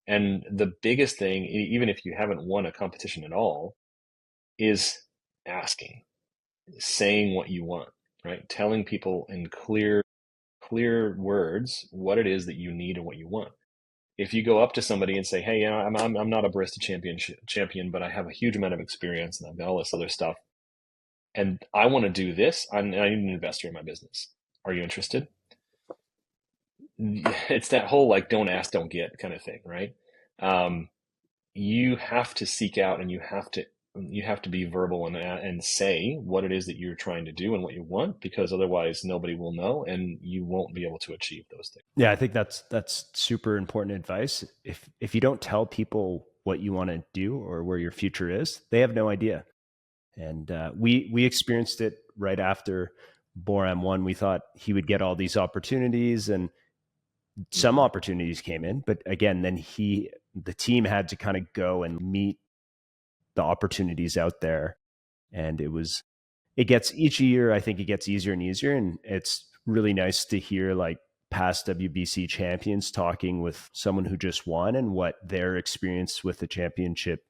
And the biggest thing, even if you haven't won a competition at all, is asking, saying what you want, right? Telling people in clear words what it is that you need and what you want. If you go up to somebody and say, "Hey, I'm not a barista champion, but I have a huge amount of experience and I've got all this other stuff, and I want to do this. I need an investor in my business. Are you interested?" It's that whole, like, don't ask, don't get kind of thing, right? Um, you have to seek out, and you have to be verbal and say what it is that you're trying to do and what you want, because otherwise nobody will know and you won't be able to achieve those things. Yeah, I think that's super important advice. If you don't tell people what you want to do or where your future is, they have no idea. And we experienced it right after Boram won. We thought he would get all these opportunities, and some opportunities came in, but again, then the team had to kind of go and meet the opportunities out there. And it gets, each year, I think it gets easier and easier. And it's really nice to hear, like, past WBC champions talking with someone who just won and what their experience with the championship,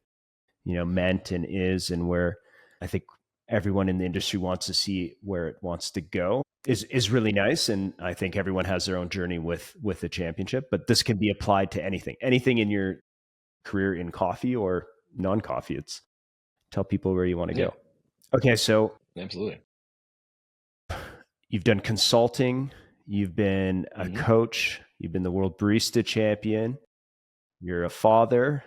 meant and is, and where I think everyone in the industry wants to see where it wants to go is really nice. And I think everyone has their own journey with the championship, but this can be applied to anything in your career, in coffee or non-coffee. It's tell people where you want to go. Okay. So Absolutely. You've done consulting, you've been a coach, you've been the World Barista Champion, you're a father.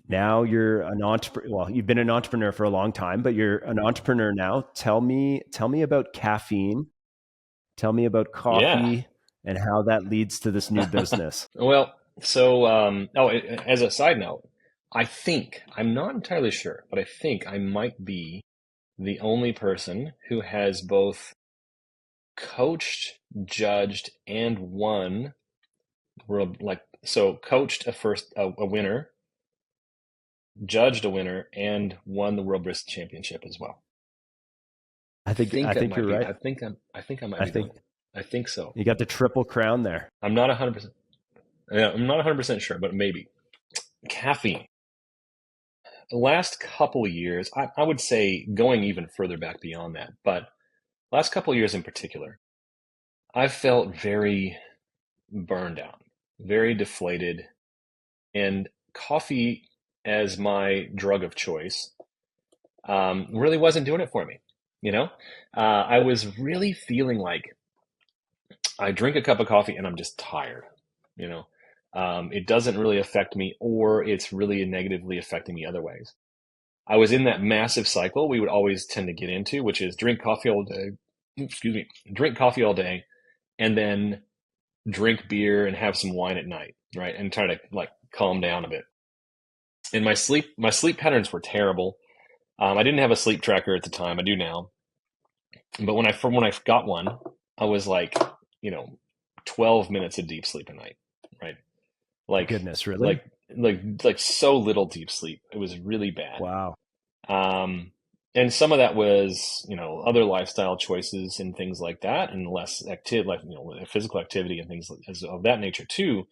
Now you're an entrepreneur. Well, you've been an entrepreneur for a long time, but you're an entrepreneur now. Tell me about caffeine. Tell me about coffee and how that leads to this new business. Well, so as a side note, I'm not entirely sure, but I think I might be the only person who has both coached, judged, and won coached a winner, judged a winner, and won the World Barista Championship as well. I think you're right. I think I might be doing it. I think so. You got the triple crown there. I'm not 100%. Yeah, I'm not 100% sure, but maybe. Caffeine. The last couple of years, I would say, going even further back beyond that, but last couple of years in particular, I've felt very burned out, very deflated, and coffee as my drug of choice really wasn't doing it for me. I was really feeling like I drink a cup of coffee and I'm just tired. It doesn't really affect me, or it's really negatively affecting me other ways. I was in that massive cycle we would always tend to get into, which is drink coffee all day, excuse me, drink coffee all day, and then drink beer and have some wine at night, right? And try to like calm down a bit. And my sleep patterns were terrible. I didn't have a sleep tracker at the time. I do now, but when I got one, I was like, you know, 12 minutes of deep sleep a night, right? Like, Goodness, really? like, like so little deep sleep. It was really bad. Wow. Um, and some of that was, other lifestyle choices and things like that, and less active, like, physical activity and things of that nature too.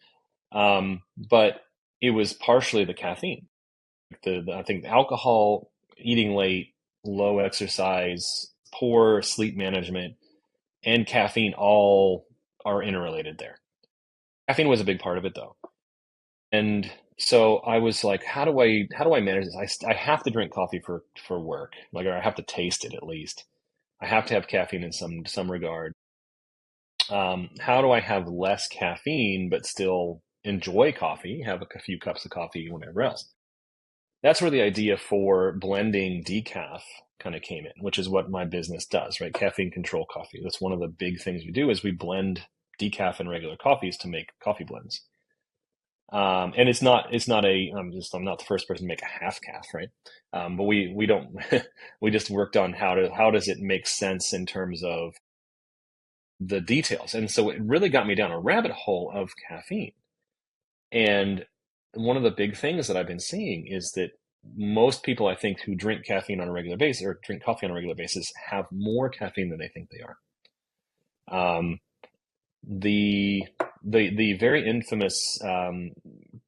But it was partially the caffeine. I think alcohol, eating late, low exercise, poor sleep management, and caffeine all are interrelated there. Caffeine was a big part of it though. And so I was like, how do I manage this? I have to drink coffee for work, like, or I have to taste it at least. I have to have caffeine in some regard. How do I have less caffeine but still enjoy coffee, have a few cups of coffee whenever else? That's where the idea for blending decaf kind of came in, which is what my business does, right? Caffeine Control Coffee. That's one of the big things we do is we blend decaf and regular coffees to make coffee blends. And I'm not the first person to make a half calf, right? But we don't, we just worked on how does it make sense in terms of the details. And so it really got me down a rabbit hole of caffeine. And one of the big things that I've been seeing is that most people, I think, who drink caffeine on a regular basis or drink coffee on a regular basis have more caffeine than they think they are. Um, the the very infamous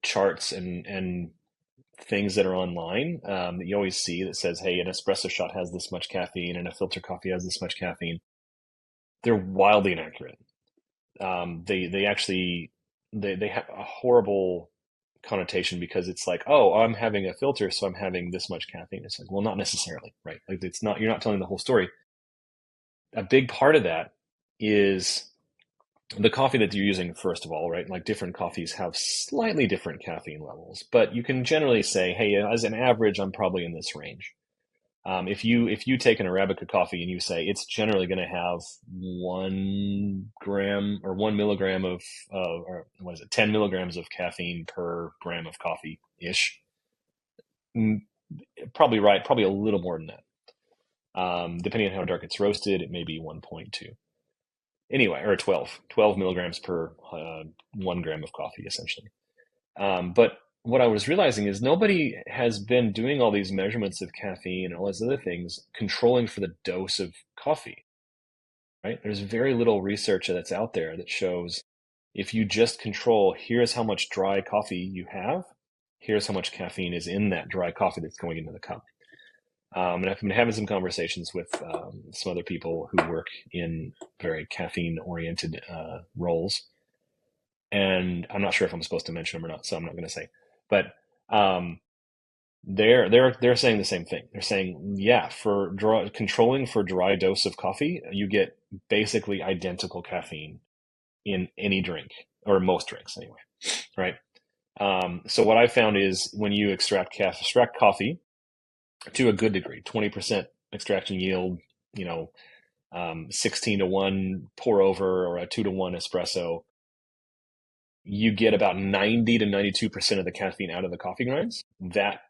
charts and things that are online, that you always see that says, "Hey, an espresso shot has this much caffeine, and a filter coffee has this much caffeine." They're wildly inaccurate. They actually they have a horrible connotation because it's like, oh, I'm having a filter, so I'm having this much caffeine. It's like, well, not necessarily, right? Like, it's not, you're not telling the whole story. A big part of that is the coffee that you're using, first of all, right? Like, different coffees have slightly different caffeine levels, but you can generally say, hey, as an average, I'm probably in this range. If you take an Arabica coffee and you say it's generally going to have 1 gram or 1 milligram of, or what is it, 10 milligrams of caffeine per gram of coffee ish, probably right, probably a little more than that. Depending on how dark it's roasted, it may be 1.2. Anyway, or 12 milligrams per 1 gram of coffee, essentially. But what I was realizing is nobody has been doing all these measurements of caffeine and all these other things, controlling for the dose of coffee, right? There's very little research that's out there that shows if you just control, here's how much dry coffee you have, here's how much caffeine is in that dry coffee that's going into the cup. And I've been having some conversations with some other people who work in very caffeine-oriented roles, and I'm not sure if I'm supposed to mention them or not, so I'm not going to say. But um, they're saying the same thing. They're saying, yeah, for controlling for dry dose of coffee, you get basically identical caffeine in any drink, or most drinks anyway, right? So what I found is when you extract coffee to a good degree, 20% extraction yield, 16-to-1 pour over or a 2-to-1 espresso, you get about 90 to 92% of the caffeine out of the coffee grinds. That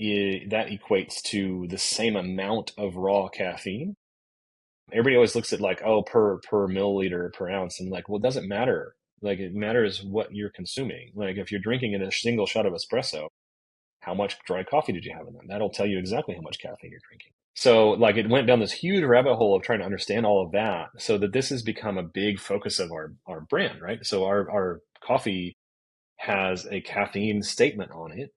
equates to the same amount of raw caffeine. Everybody always looks at like, oh, per milliliter per ounce, and like, well, it doesn't matter. Like, it matters what you're consuming. Like, if you're drinking in a single shot of espresso, how much dry coffee did you have in them? That'll tell you exactly how much caffeine you're drinking. So, like, it went down this huge rabbit hole of trying to understand all of that, so that this has become a big focus of our brand, right? So our coffee has a caffeine statement on it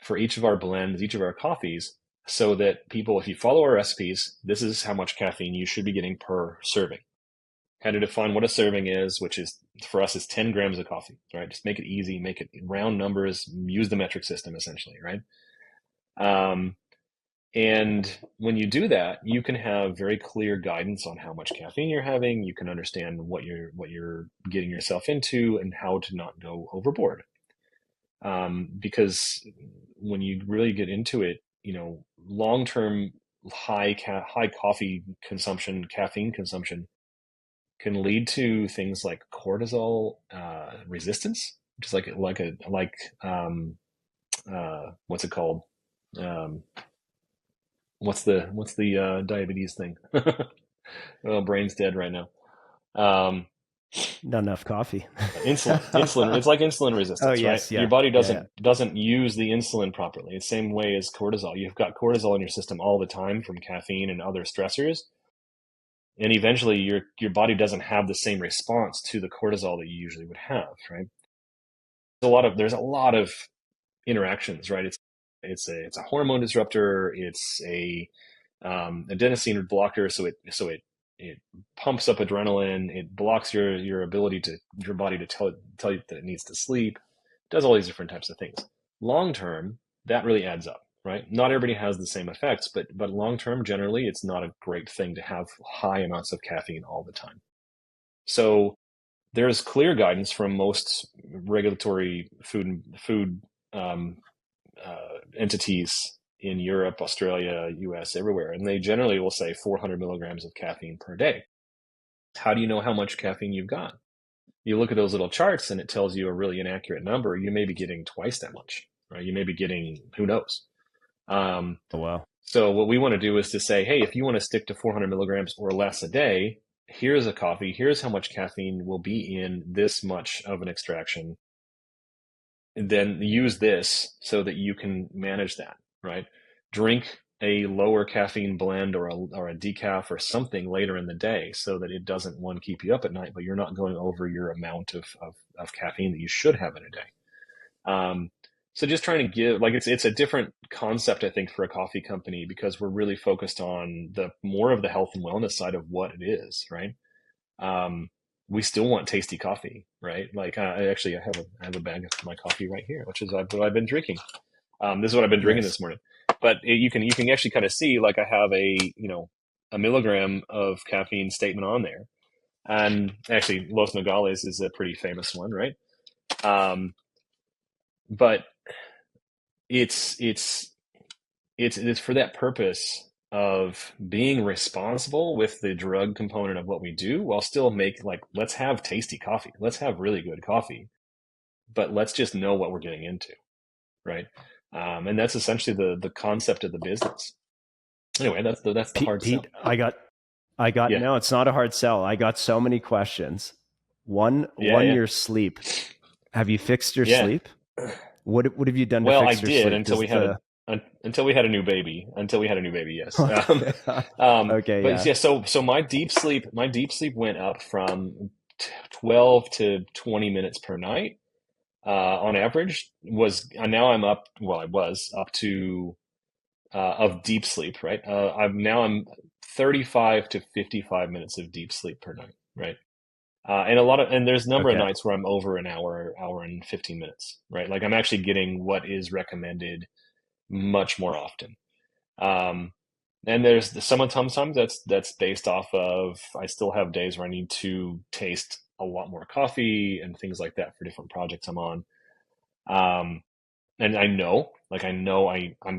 for each of our blends, each of our coffees, so that people, if you follow our recipes, this is how much caffeine you should be getting per serving. How to define what a serving is, which is, for us, is 10 grams of coffee, right? Just make it easy, make it round numbers, use the metric system essentially, right? Um, And when you do that, you can have very clear guidance on how much caffeine you're having. You can understand what you're getting yourself into and how to not go overboard. Because when you really get into it, long-term high coffee consumption, caffeine consumption can lead to things like cortisol resistance, which is what's it called? Um, what's the diabetes thing? Oh, brain's dead right now. Um, Not enough coffee. insulin. It's like insulin Oh resistance, right? yes, Your yeah, body yeah. doesn't use the insulin properly. It's the same way as cortisol. You've got cortisol in your system all the time from caffeine and other stressors, and eventually your body doesn't have the same response to the cortisol that you usually would have, right? There's a lot of interactions, right? It's a hormone disruptor. It's a adenosine blocker, so it pumps up adrenaline. It blocks your body to tell you that it needs to sleep. It does all these different types of things. Long term, that really adds up, right? Not everybody has the same effects, but long term, generally, it's not a great thing to have high amounts of caffeine all the time. So there's clear guidance from most regulatory food um, entities in Europe, Australia, US, everywhere, and they generally will say 400 milligrams of caffeine per day. How do you know how much caffeine you've got? You look at those little charts and it tells you a really inaccurate number. You may be getting twice that much, right? You may be getting, who knows? Um, Oh wow. so what we want to do is to say, hey, if you want to stick to 400 milligrams or less a day, here's a coffee. Here's how much caffeine will be in this much of an extraction. And then use this so that you can manage that, right? Drink a lower caffeine blend or a decaf or something later in the day so that it doesn't, one, keep you up at night, but you're not going over your amount of caffeine that you should have in a day. Um, so just trying to give, like, it's a different concept, I think, for a coffee company because we're really focused on the more of the health and wellness side of what it is, right? Um, we still want tasty coffee, right? Like I have a bag of my coffee right here, which is what I've been drinking. This is what I've been drinking Nice. this morning. But you can actually kind of see, like, I have a milligram of caffeine statement on there, and actually Los Nogales is a pretty famous one, right? Um, but it's it's it's for that purpose of being responsible with the drug component of what we do while still let's have tasty coffee. Let's have really good coffee, but let's just know what we're getting into, right? And that's essentially the concept of the business. Anyway, that's the Pete, hard Pete, sell. I got. Yeah, No, it's not a hard sell. I got so many questions. yeah, One, yeah, your sleep. Have you fixed your yeah. sleep? What have you done to Well, I fix your did sleep? until Does we had the until we had a new baby. Until we had a new baby, yes. okay, okay, But yeah, yeah, so my deep sleep went up from 12 to 20 minutes per night on average. Was and now I'm up. Well, I was up to of deep sleep, right? I'm 35 to 55 minutes of deep sleep per night, right? And there's a number of okay, nights where I'm over an hour and 15 minutes, right? Like I'm actually getting what is recommended much more often. Um, and there's sometimes that's based off of I still have days where I need to taste a lot more coffee and things like that for different projects I'm on. Um, and I'm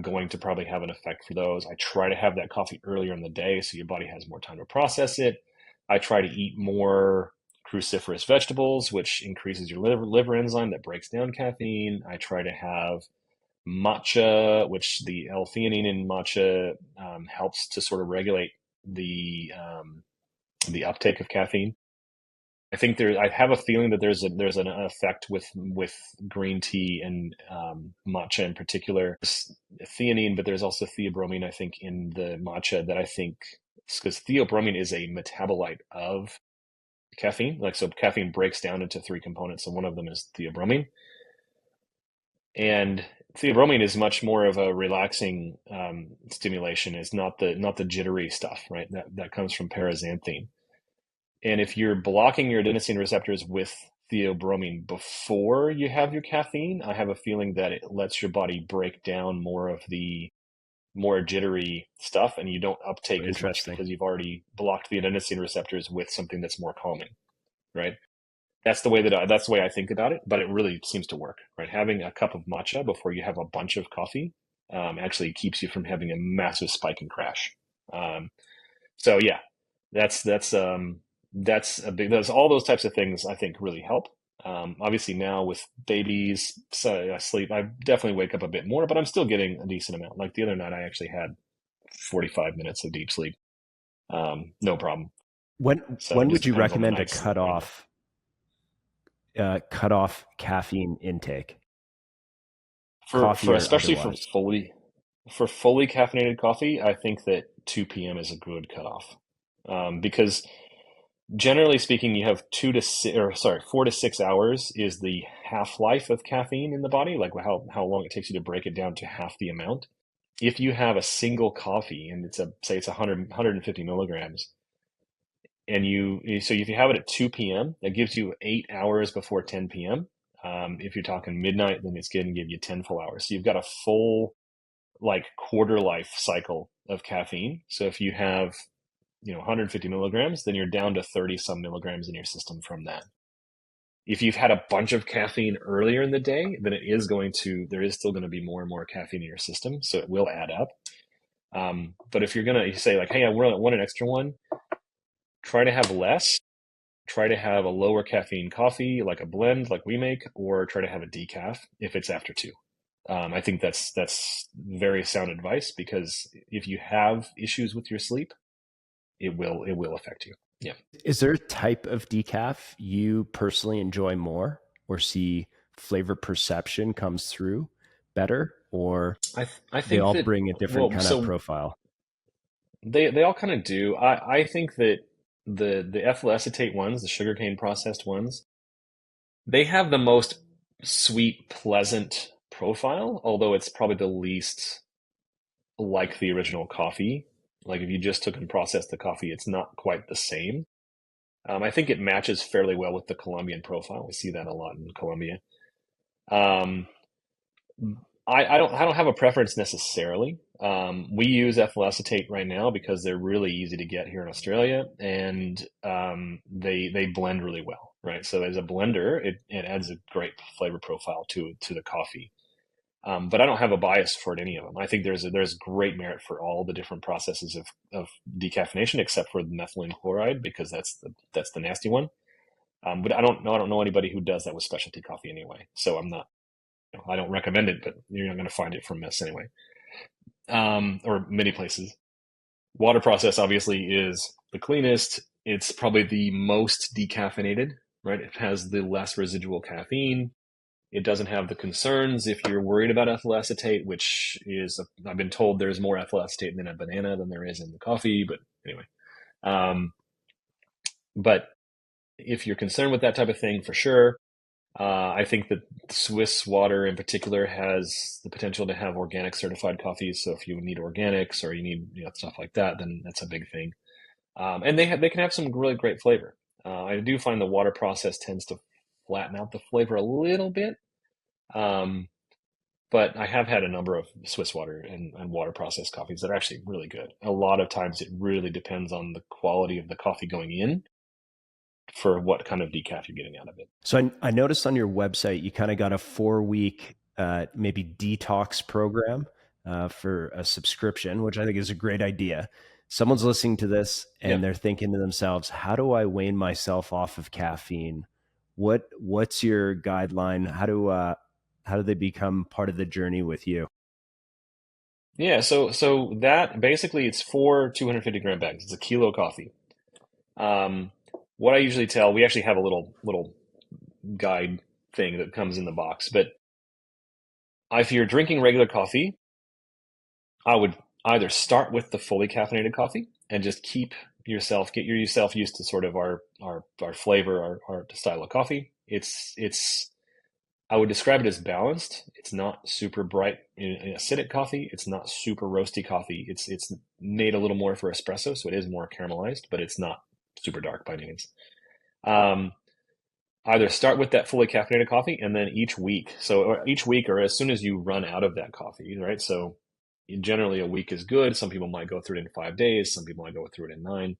going to probably have an effect for those. I try to have that coffee earlier in the day so your body has more time to process it. I try to eat more cruciferous vegetables, which increases your liver enzyme that breaks down caffeine. I try to have matcha, which the L-theanine in matcha helps to sort of regulate the uptake of caffeine. I have a feeling that there's an effect with green tea and matcha in particular. There's theanine, but there's also theobromine, I think, in the matcha that I think because theobromine is a metabolite of caffeine. Like so, caffeine breaks down into three components, and one of them is theobromine. And theobromine is much more of a relaxing stimulation. It's not the jittery stuff, right? That comes from paraxanthine. And if you're blocking your adenosine receptors with theobromine before you have your caffeine, I have a feeling that it lets your body break down more of the more jittery stuff, and you don't uptake as much Interesting. because you've already blocked the adenosine receptors with something that's more calming, right? That's the way I think about it, but it really seems to work, right? Having a cup of matcha before you have a bunch of coffee actually keeps you from having a massive spike and crash. Um, so yeah, that's a big. Those all those types of things I think really help. Obviously now with babies, so I sleep. I definitely wake up a bit more, but I'm still getting a decent amount. Like the other night, I actually had 45 minutes of deep sleep, no problem. So When it just would you depends on the recommend a nights and you know. cut off caffeine intake, For coffee or especially for otherwise? fully caffeinated coffee, I think that 2 p.m. is a good cutoff, because generally speaking, you have 4 to 6 hours is the half life of caffeine in the body, like how long it takes you to break it down to half the amount. If you have a single coffee and say it's 150 milligrams, and so if you have it at 2 p.m., that gives you 8 hours before 10 p.m. If you're talking midnight, then it's going to give you 10 full hours. So you've got a full like quarter life cycle of caffeine. So if you have 150 milligrams, then you're down to 30 some milligrams in your system from that. If you've had a bunch of caffeine earlier in the day, then there is still going to be more and more caffeine in your system. So it will add up. But if you say like, hey, I want an extra one, try to have less. Try to have a lower caffeine coffee, like a blend, like we make, or try to have a decaf if it's after 2. I think that's very sound advice because if you have issues with your sleep, it will affect you. Yeah. Is there a type of decaf you personally enjoy more or see flavor perception comes through better, or I they think all that, bring a different well, kind of so profile? they all kind of do. I think that the ethyl acetate ones, the sugarcane processed ones, they have the most sweet, pleasant profile, although it's probably the least like the original coffee. Like if you just took and processed the coffee, it's not quite the same. I think it matches fairly well with the Colombian profile. We see that a lot in Colombia. Um, I don't have a preference necessarily. We use ethyl acetate right now because they're really easy to get here in Australia, and they blend really well, right? So as a blender, it adds a great flavor profile to the coffee. But I don't have a bias for any of them. I think there's great merit for all the different processes of decaffeination, except for the methylene chloride, because that's the nasty one. But I don't know anybody who does that with specialty coffee anyway. So I don't recommend it, but you're not going to find it from us anyway, or many places. Water process obviously is the cleanest. It's probably the most decaffeinated, right? It has the less residual caffeine. It doesn't have the concerns if you're worried about ethyl acetate, which is, I've been told there's more ethyl acetate in a banana than there is in the coffee. But anyway, um, but if you're concerned with that type of thing, for sure, I think that Swiss water in particular has the potential to have organic certified coffees. So if you need organics or you need stuff like that, then that's a big thing. And they can have some really great flavor. I do find the water process tends to flatten out the flavor a little bit. Um, But I have had a number of Swiss water and water processed coffees that are actually really good. A lot of times it really depends on the quality of the coffee going in for what kind of decaf you're getting out of it. So I noticed on your website you kind of got a 4 week maybe detox program for a subscription, which I think is a great idea. Someone's listening to this Yeah. and they're thinking to themselves, "How do I wean myself off of caffeine? What's your guideline? How do they become part of the journey with you?" Yeah. So that basically it's 4 250-gram bags. It's a kilo coffee. Um, what I usually tell, we actually have a little guide thing that comes in the box, but if you're drinking regular coffee, I would either start with the fully caffeinated coffee and just get yourself used to sort of our flavor, our style of coffee. It's I would describe it as balanced. It's not super bright in acidic coffee. It's not super roasty coffee. It's made a little more for espresso, so it is more caramelized, but it's not super dark by any means. Um, Either start with that fully caffeinated coffee, and then each week, or as soon as you run out of that coffee, right? So Generally, a week is good. Some people might go through it in 5 days. Some people might go through it in 9.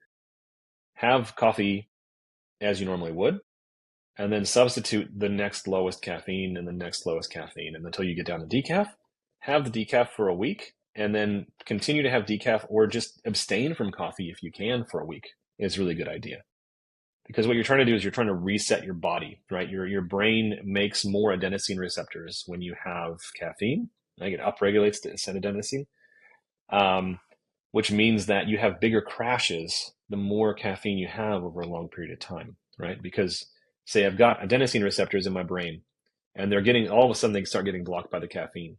Have coffee as you normally would, and then substitute the next lowest caffeine and the next lowest caffeine, and until you get down to decaf. Have the decaf for a week, and then continue to have decaf, or just abstain from coffee if you can for a week. Is a really good idea. Because what you're trying to do is you're trying to reset your body, right? Your brain makes more adenosine receptors when you have caffeine. Like it upregulates the adenosine, which means that you have bigger crashes the more caffeine you have over a long period of time, right? Because say I've got adenosine receptors in my brain, and they're getting, all of a sudden they start getting blocked by the caffeine.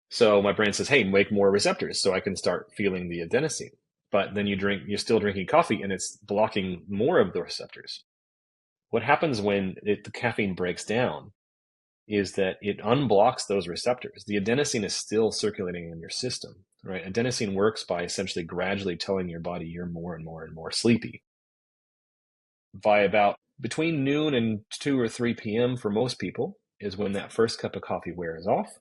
So my brain says, hey, make more receptors so I can start feeling the adenosine. But then you're still drinking coffee and it's blocking more of the receptors. What happens when the caffeine breaks down is that it unblocks those receptors. The adenosine is still circulating in your system, right? Adenosine works by essentially gradually telling your body you're more and more and more sleepy. By about between noon and 2 or 3 p.m. for most people is when that first cup of coffee wears off.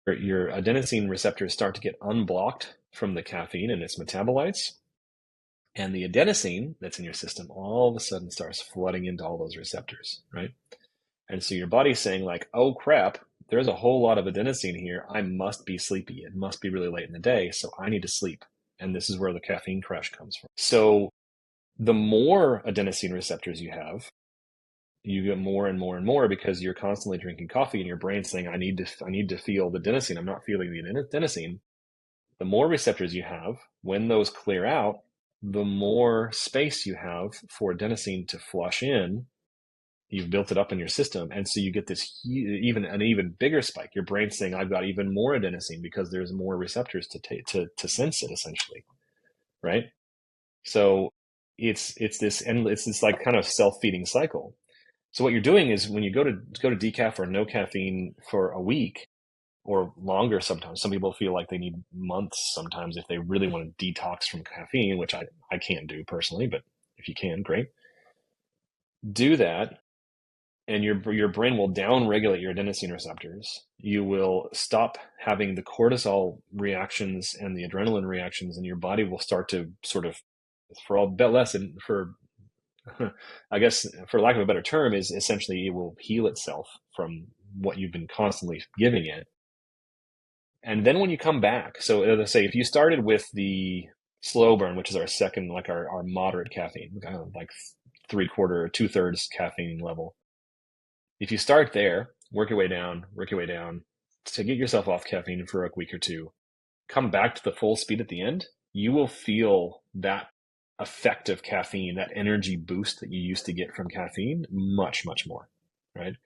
Your adenosine receptors start to get unblocked from the caffeine and its metabolites. And the adenosine that's in your system all of a sudden starts flooding into all those receptors, right? And so your body's saying like, oh crap, there's a whole lot of adenosine here. I must be sleepy. It must be really late in the day, so I need to sleep. And this is where the caffeine crash comes from. So the more adenosine receptors you have, you get more and more and more because you're constantly drinking coffee and your brain's saying, I need to feel the adenosine. I'm not feeling the adenosine. The more receptors you have, when those clear out, the more space you have for adenosine to flush in. You've built it up in your system, and so you get this an even bigger spike. Your brain's saying, "I've got even more adenosine because there's more receptors to sense it, essentially." Right? So it's this like kind of self-feeding cycle. So what you're doing is when you go to decaf or no caffeine for a week or longer, sometimes some people feel like they need months sometimes if they really want to detox from caffeine, which I can't do personally, but if you can, great. Do that, and your brain will down-regulate your adenosine receptors. You will stop having the cortisol reactions and the adrenaline reactions, and your body will start to sort of, for all bet less, and for I guess for lack of a better term, is essentially it will heal itself from what you've been constantly giving it. And then when you come back, so as I say, if you started with the slow burn, which is our second, like our moderate caffeine, like 3/4 or 2/3 caffeine level. If you start there, work your way down to get yourself off caffeine for a week or two, come back to the full speed at the end, you will feel that effect of caffeine, that energy boost that you used to get from caffeine much, much more, right?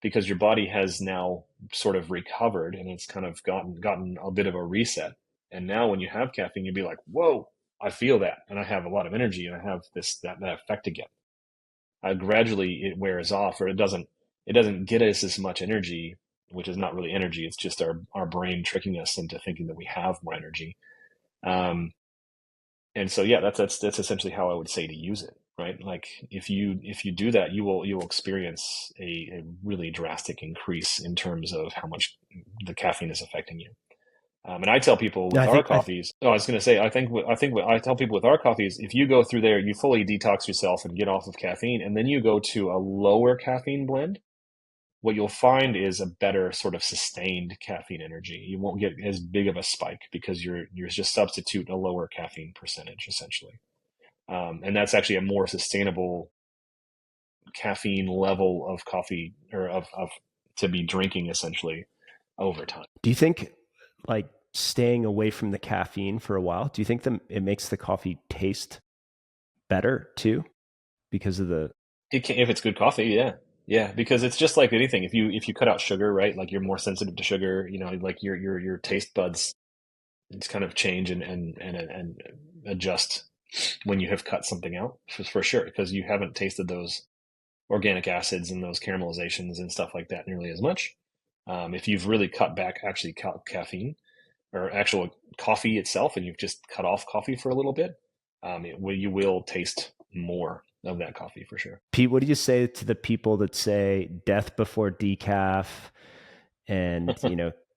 Because your body has now sort of recovered and it's kind of gotten a bit of a reset. And now when you have caffeine, you'll be like, whoa, I feel that. And I have a lot of energy and I have that effect again. Gradually it wears off, or it doesn't get us as much energy, which is not really energy. It's just our brain tricking us into thinking that we have more energy. And so, yeah, that's essentially how I would say to use it, right? Like if you do that, you will experience a really drastic increase in terms of how much the caffeine is affecting you. And I tell people No, with our coffees, I was going to say, I think what I tell people with our coffees, if you go through there, you fully detox yourself and get off of caffeine, and then you go to a lower caffeine blend, what you'll find is a better sort of sustained caffeine energy. You won't get as big of a spike because you're just substituting a lower caffeine percentage, essentially. And that's actually a more sustainable caffeine level of coffee, or of to be drinking, essentially, over time. Do you think like staying away from the caffeine for a while, do you think it makes the coffee taste better too because of the... If it's good coffee, yeah. Yeah, because it's just like anything. If you cut out sugar, right? Like you're more sensitive to sugar, like your taste buds just kind of change and adjust when you have cut something out, for sure, because you haven't tasted those organic acids and those caramelizations and stuff like that nearly as much. If you've really cut back actually caffeine or actual coffee itself, and you've just cut off coffee for a little bit, you will taste more of that coffee for sure. Pete, what do you say to the people that say death before decaf and,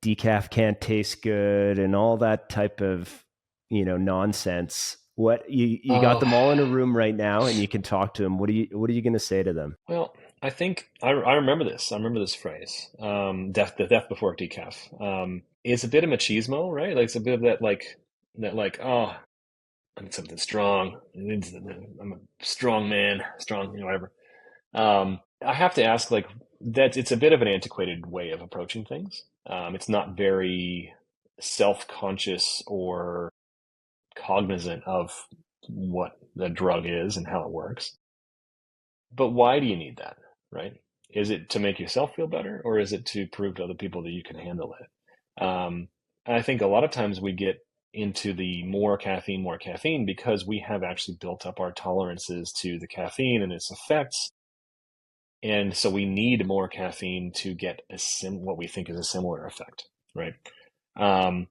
decaf can't taste good and all that type of, nonsense. What you got Oh, them all in a room right now and you can talk to them. What are you going to say to them? well, I think I remember this. I remember this phrase. The death before decaf. It's a bit of machismo, right? Like it's a bit of that, oh, I need something strong. I'm a strong man, strong, whatever. I have to ask, like, that it's a bit of an antiquated way of approaching things. It's not very self-conscious or cognizant of what the drug is and how it works. But why do you need that, right? Is it to make yourself feel better, or is it to prove to other people that you can handle it? And I think a lot of times we get into the more caffeine because we have actually built up our tolerances to the caffeine and its effects. And so we need more caffeine to get what we think is a similar effect, right? Um,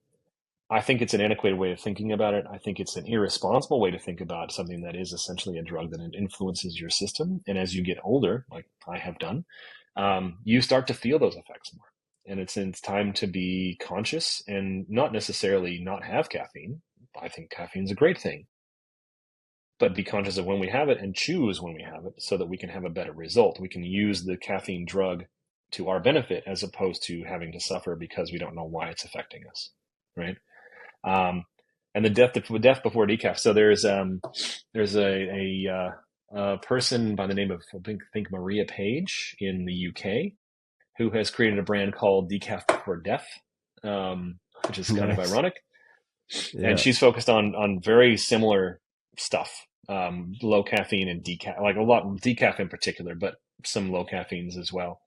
I think it's an antiquated way of thinking about it. I think it's an irresponsible way to think about something that is essentially a drug that influences your system. And as you get older, like I have done, you start to feel those effects more. And it's time to be conscious and not necessarily not have caffeine. I think caffeine's a great thing, but be conscious of when we have it and choose when we have it so that we can have a better result. We can use the caffeine drug to our benefit as opposed to having to suffer because we don't know why it's affecting us, right? Um, and the death before decaf. So there's a person by the name of I think Maria Page in the UK who has created a brand called Decaf Before Death, which is kind of Nice. ironic. And Yeah. she's focused on very similar stuff, low caffeine and decaf, like a lot decaf in particular, but some low caffeines as well.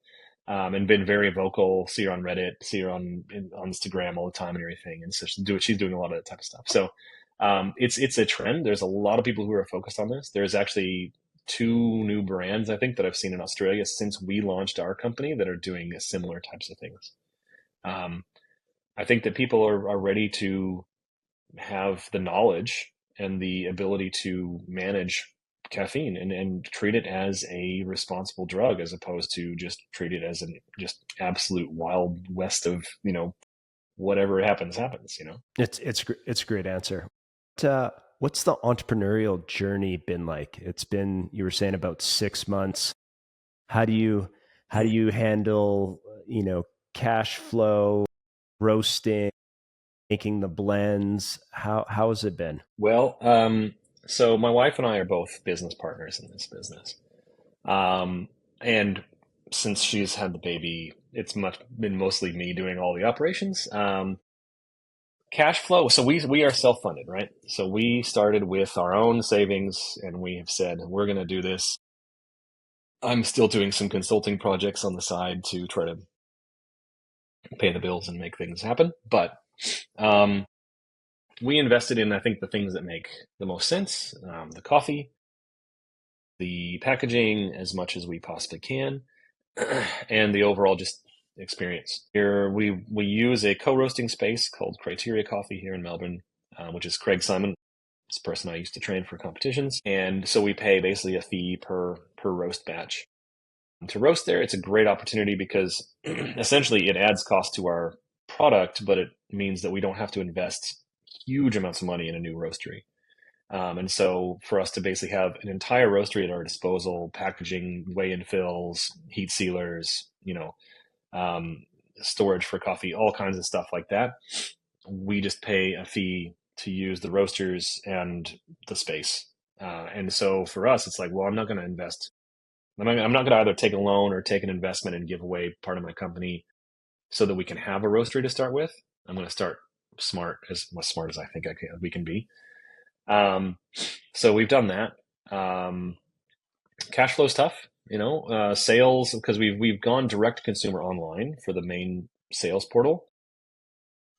And been very vocal. See her on Reddit, see her on Instagram all the time and everything. And so she's doing a lot of that type of stuff. So it's a trend. There's a lot of people who are focused on this. There's actually two new brands I think that I've seen in Australia since we launched our company that are doing similar types of things. Um, I think that people are ready to have the knowledge and the ability to manage caffeine and treat it as a responsible drug as opposed to just treat it as an just absolute wild west of whatever happens. It's a great answer. What's the entrepreneurial journey been like? It's been, you were saying, about 6 months. How do you handle, cash flow, roasting, making the blends? How has it been? Well, so my wife and I are both business partners in this business. And since she's had the baby, it's been mostly me doing all the operations. Cash flow. So we are self-funded, right? So we started with our own savings and we have said, we're going to do this. I'm still doing some consulting projects on the side to try to pay the bills and make things happen. But um, we invested in, I think, the things that make the most sense, the coffee, the packaging as much as we possibly can, and the overall just experience. Here we use a co-roasting space called Criteria Coffee here in Melbourne, which is Craig Simon, this person I used to train for competitions, and so we pay basically a fee per roast batch. To roast there, it's a great opportunity because essentially it adds cost to our product, but it means that we don't have to invest huge amounts of money in a new roastery. And so for us to basically have an entire roastery at our disposal, packaging, weigh-in fills, heat sealers, storage for coffee, all kinds of stuff like that, we just pay a fee to use the roasters and the space. And so for us, it's like, well, I'm not going to invest. I'm not going to either take a loan or take an investment and give away part of my company so that we can have a roastery to start with. I'm going to start smart as I think we can be. So we've done that. Cash flow's tough, sales because we've gone direct to consumer online for the main sales portal.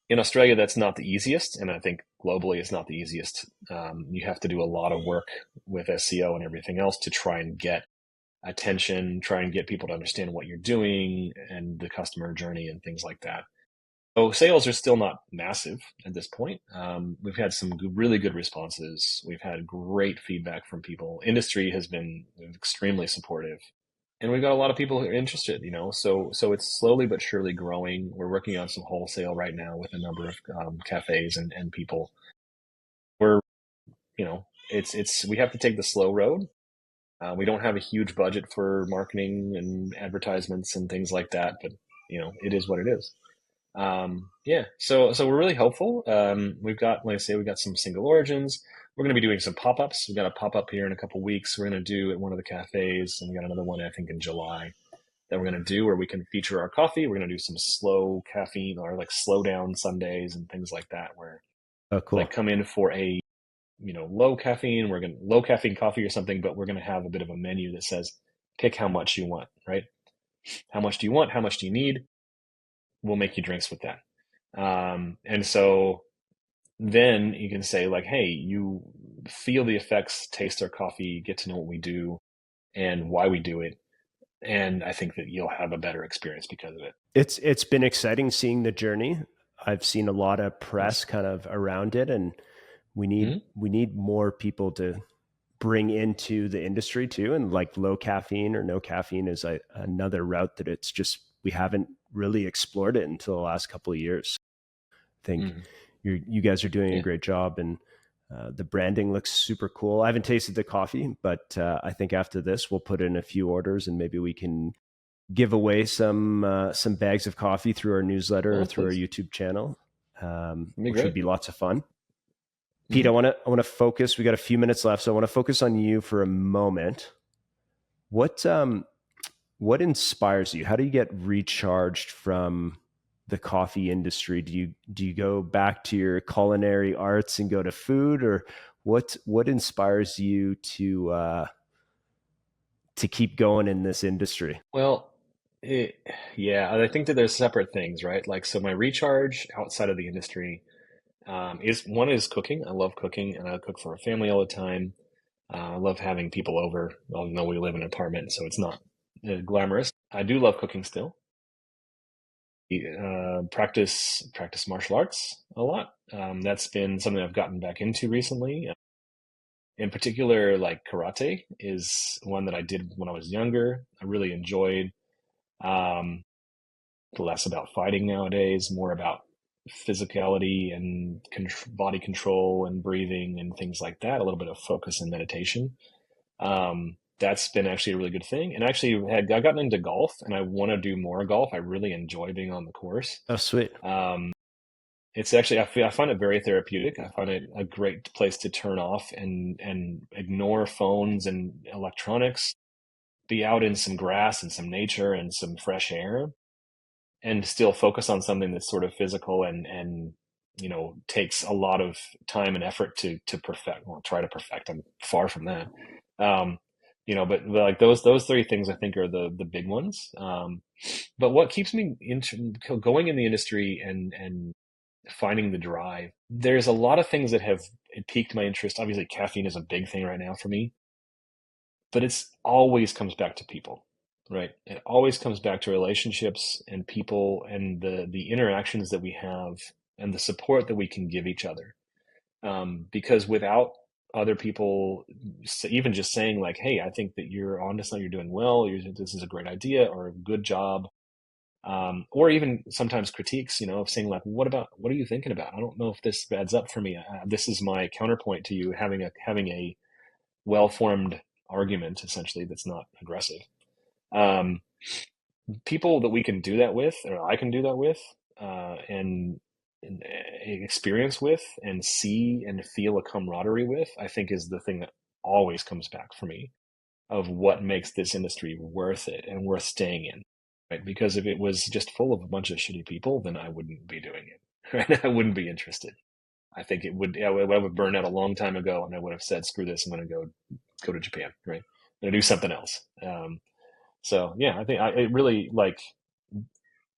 In Australia, that's not the easiest, and I think globally it's not the easiest. You have to do a lot of work with SEO and everything else to try and get attention, try and get people to understand what you're doing and the customer journey and things like that. So sales are still not massive at this point. We've had some really good responses. We've had great feedback from people. Industry has been extremely supportive. and we've got a lot of people who are interested, so it's slowly but surely growing. We're working on some wholesale right now with a number of cafes and people. We're, it's we have to take the slow road. We don't have a huge budget for marketing and advertisements and things like that, but it is what it is. Yeah, so we're really hopeful. We've got, like I say, we've got some single origins. We're going to be doing some pop-ups. We've got a pop-up here in a couple weeks. We're going to do at one of the cafes, and we got another one I think in July that we're going to do where we can feature our coffee. We're going to do some slow caffeine or like slow down Sundays and things like that, where Oh, like cool. come in for a low caffeine. We're going to low caffeine coffee or something, but we're going to have a bit of a menu that says pick how much you want, right? How much do you want? How much do you need? We'll make you drinks with that. And so then you can say like, hey, you feel the effects, taste our coffee, get to know what we do and why we do it. And I think that you'll have a better experience because of it. It's been exciting seeing the journey. I've seen a lot of Thanks. press kind of around it, and we Mm-hmm. need we need more people to bring into the industry too. And like low caffeine or no caffeine is another route that it's just we haven't really explored it until the last couple of years. I think Mm-hmm. you guys are doing a Yeah. great job, and the branding looks super cool. I haven't tasted the coffee, but I think after this we'll put in a few orders, and maybe we can give away some bags of coffee through our newsletter or Oh, through our please. YouTube channel, It'd be which would great. be lots of fun. Pete, Mm-hmm. I want to focus. We got a few minutes left, so I want to focus on you for a moment. What what inspires you? How do you get recharged from the coffee industry? Do you go back to your culinary arts and go to food, or what inspires you to keep going in this industry? Well, it, yeah, I think that there's separate things, right? Like, so my recharge outside of the industry is cooking. I love cooking, and I cook for a family all the time. I love having people over. Well, no, we live in an apartment, so it's not glamorous. I do love cooking still. Practice martial arts a lot. That's been something I've gotten back into recently. In particular, like karate is one that I did when I was younger. I really enjoyed. Um, Less about fighting nowadays, more about physicality and body control and breathing and things like that. A little bit of focus and meditation. That's been actually a really good thing. And actually, I gotten into golf, and I want to do more golf. I really enjoy being on the course. Oh, sweet. Um, it's actually I find it very therapeutic. I find it a great place to turn off and ignore phones and electronics, be out in some grass and some nature and some fresh air, and still focus on something that's sort of physical and takes a lot of time and effort to perfect. Well, try to perfect. I'm far from that. Um, but like those three things I think are the big ones. But what keeps me going in the industry and finding the drive, there's a lot of things that have piqued my interest. Obviously, caffeine is a big thing right now for me, but it's always comes back to people, right? It always comes back to relationships and people and the interactions that we have and the support that we can give each other. Because without other people even just saying like, hey, I think that you're on to something, you're doing well, this is a great idea or a good job, or even sometimes critiques, of saying like, what are you thinking about? I don't know if this adds up for me. This is my counterpoint to you having a well-formed argument, essentially, that's not aggressive. Um, People that we can do that with, or I can do that with, and experience with, and see and feel a camaraderie with, I think is the thing that always comes back for me of what makes this industry worth it and worth staying in. Right? Because if it was just full of a bunch of shitty people, then I wouldn't be doing it. Right? I wouldn't be interested. I think I would burn out a long time ago, and I would have said, "Screw this! I'm going to go to Japan." Right? I'm going to do something else. So yeah, I think it really like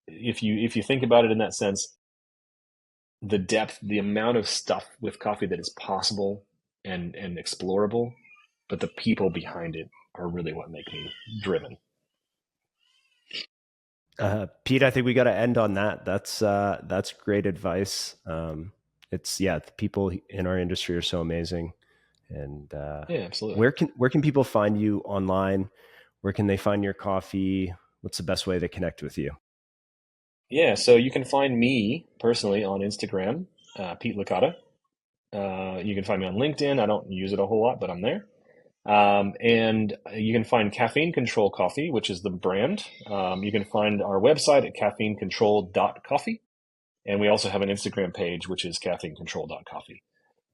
if you think about it in that sense, the depth, the amount of stuff with coffee that is possible and explorable, but the people behind it are really what make me driven. Pete, I think we got to end on that. That's great advice. It's yeah, the people in our industry are so amazing. And Yeah, absolutely. where can people find you online? Where can they find your coffee? What's the best way to connect with you? Yeah, so you can find me personally on Instagram, Pete Licata. You can find me on LinkedIn. I don't use it a whole lot, but I'm there. And you can find Caffeine Control Coffee, which is the brand. You can find our website at caffeinecontrol.coffee. And we also have an Instagram page, which is caffeinecontrol.coffee.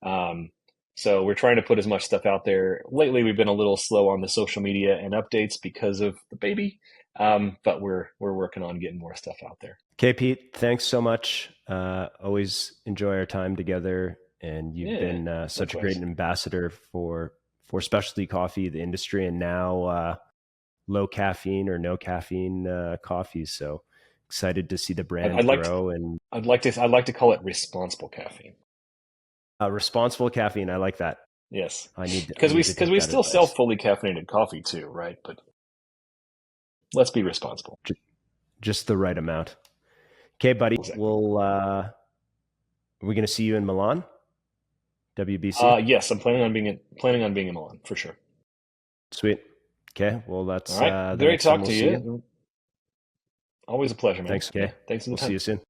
Um, so we're trying to put as much stuff out there. Lately, we've been a little slow on the social media and updates because of the baby, but we're working on getting more stuff out there. Okay, Pete, thanks so much. Always enjoy our time together, and you've Yeah, been such a great likewise. ambassador for specialty coffee, the industry, and now low caffeine or no caffeine coffees. So excited to see the I'd, brand I'd like to, grow and I'd like to call it responsible caffeine. responsible caffeine. I like that. Yes, I need to because take we that still sell advice. fully caffeinated coffee too, right? But let's be responsible. Just the right amount. Okay, buddy. Exactly. We'll are we going to see you in Milan, WBC? Yes, I'm planning on being in Milan for sure. Sweet. Okay. Well, All that's right, the great next time talk we'll to see you. you. Always a pleasure, man. Thanks. Yeah, Okay. thanks for the We'll see time. you soon.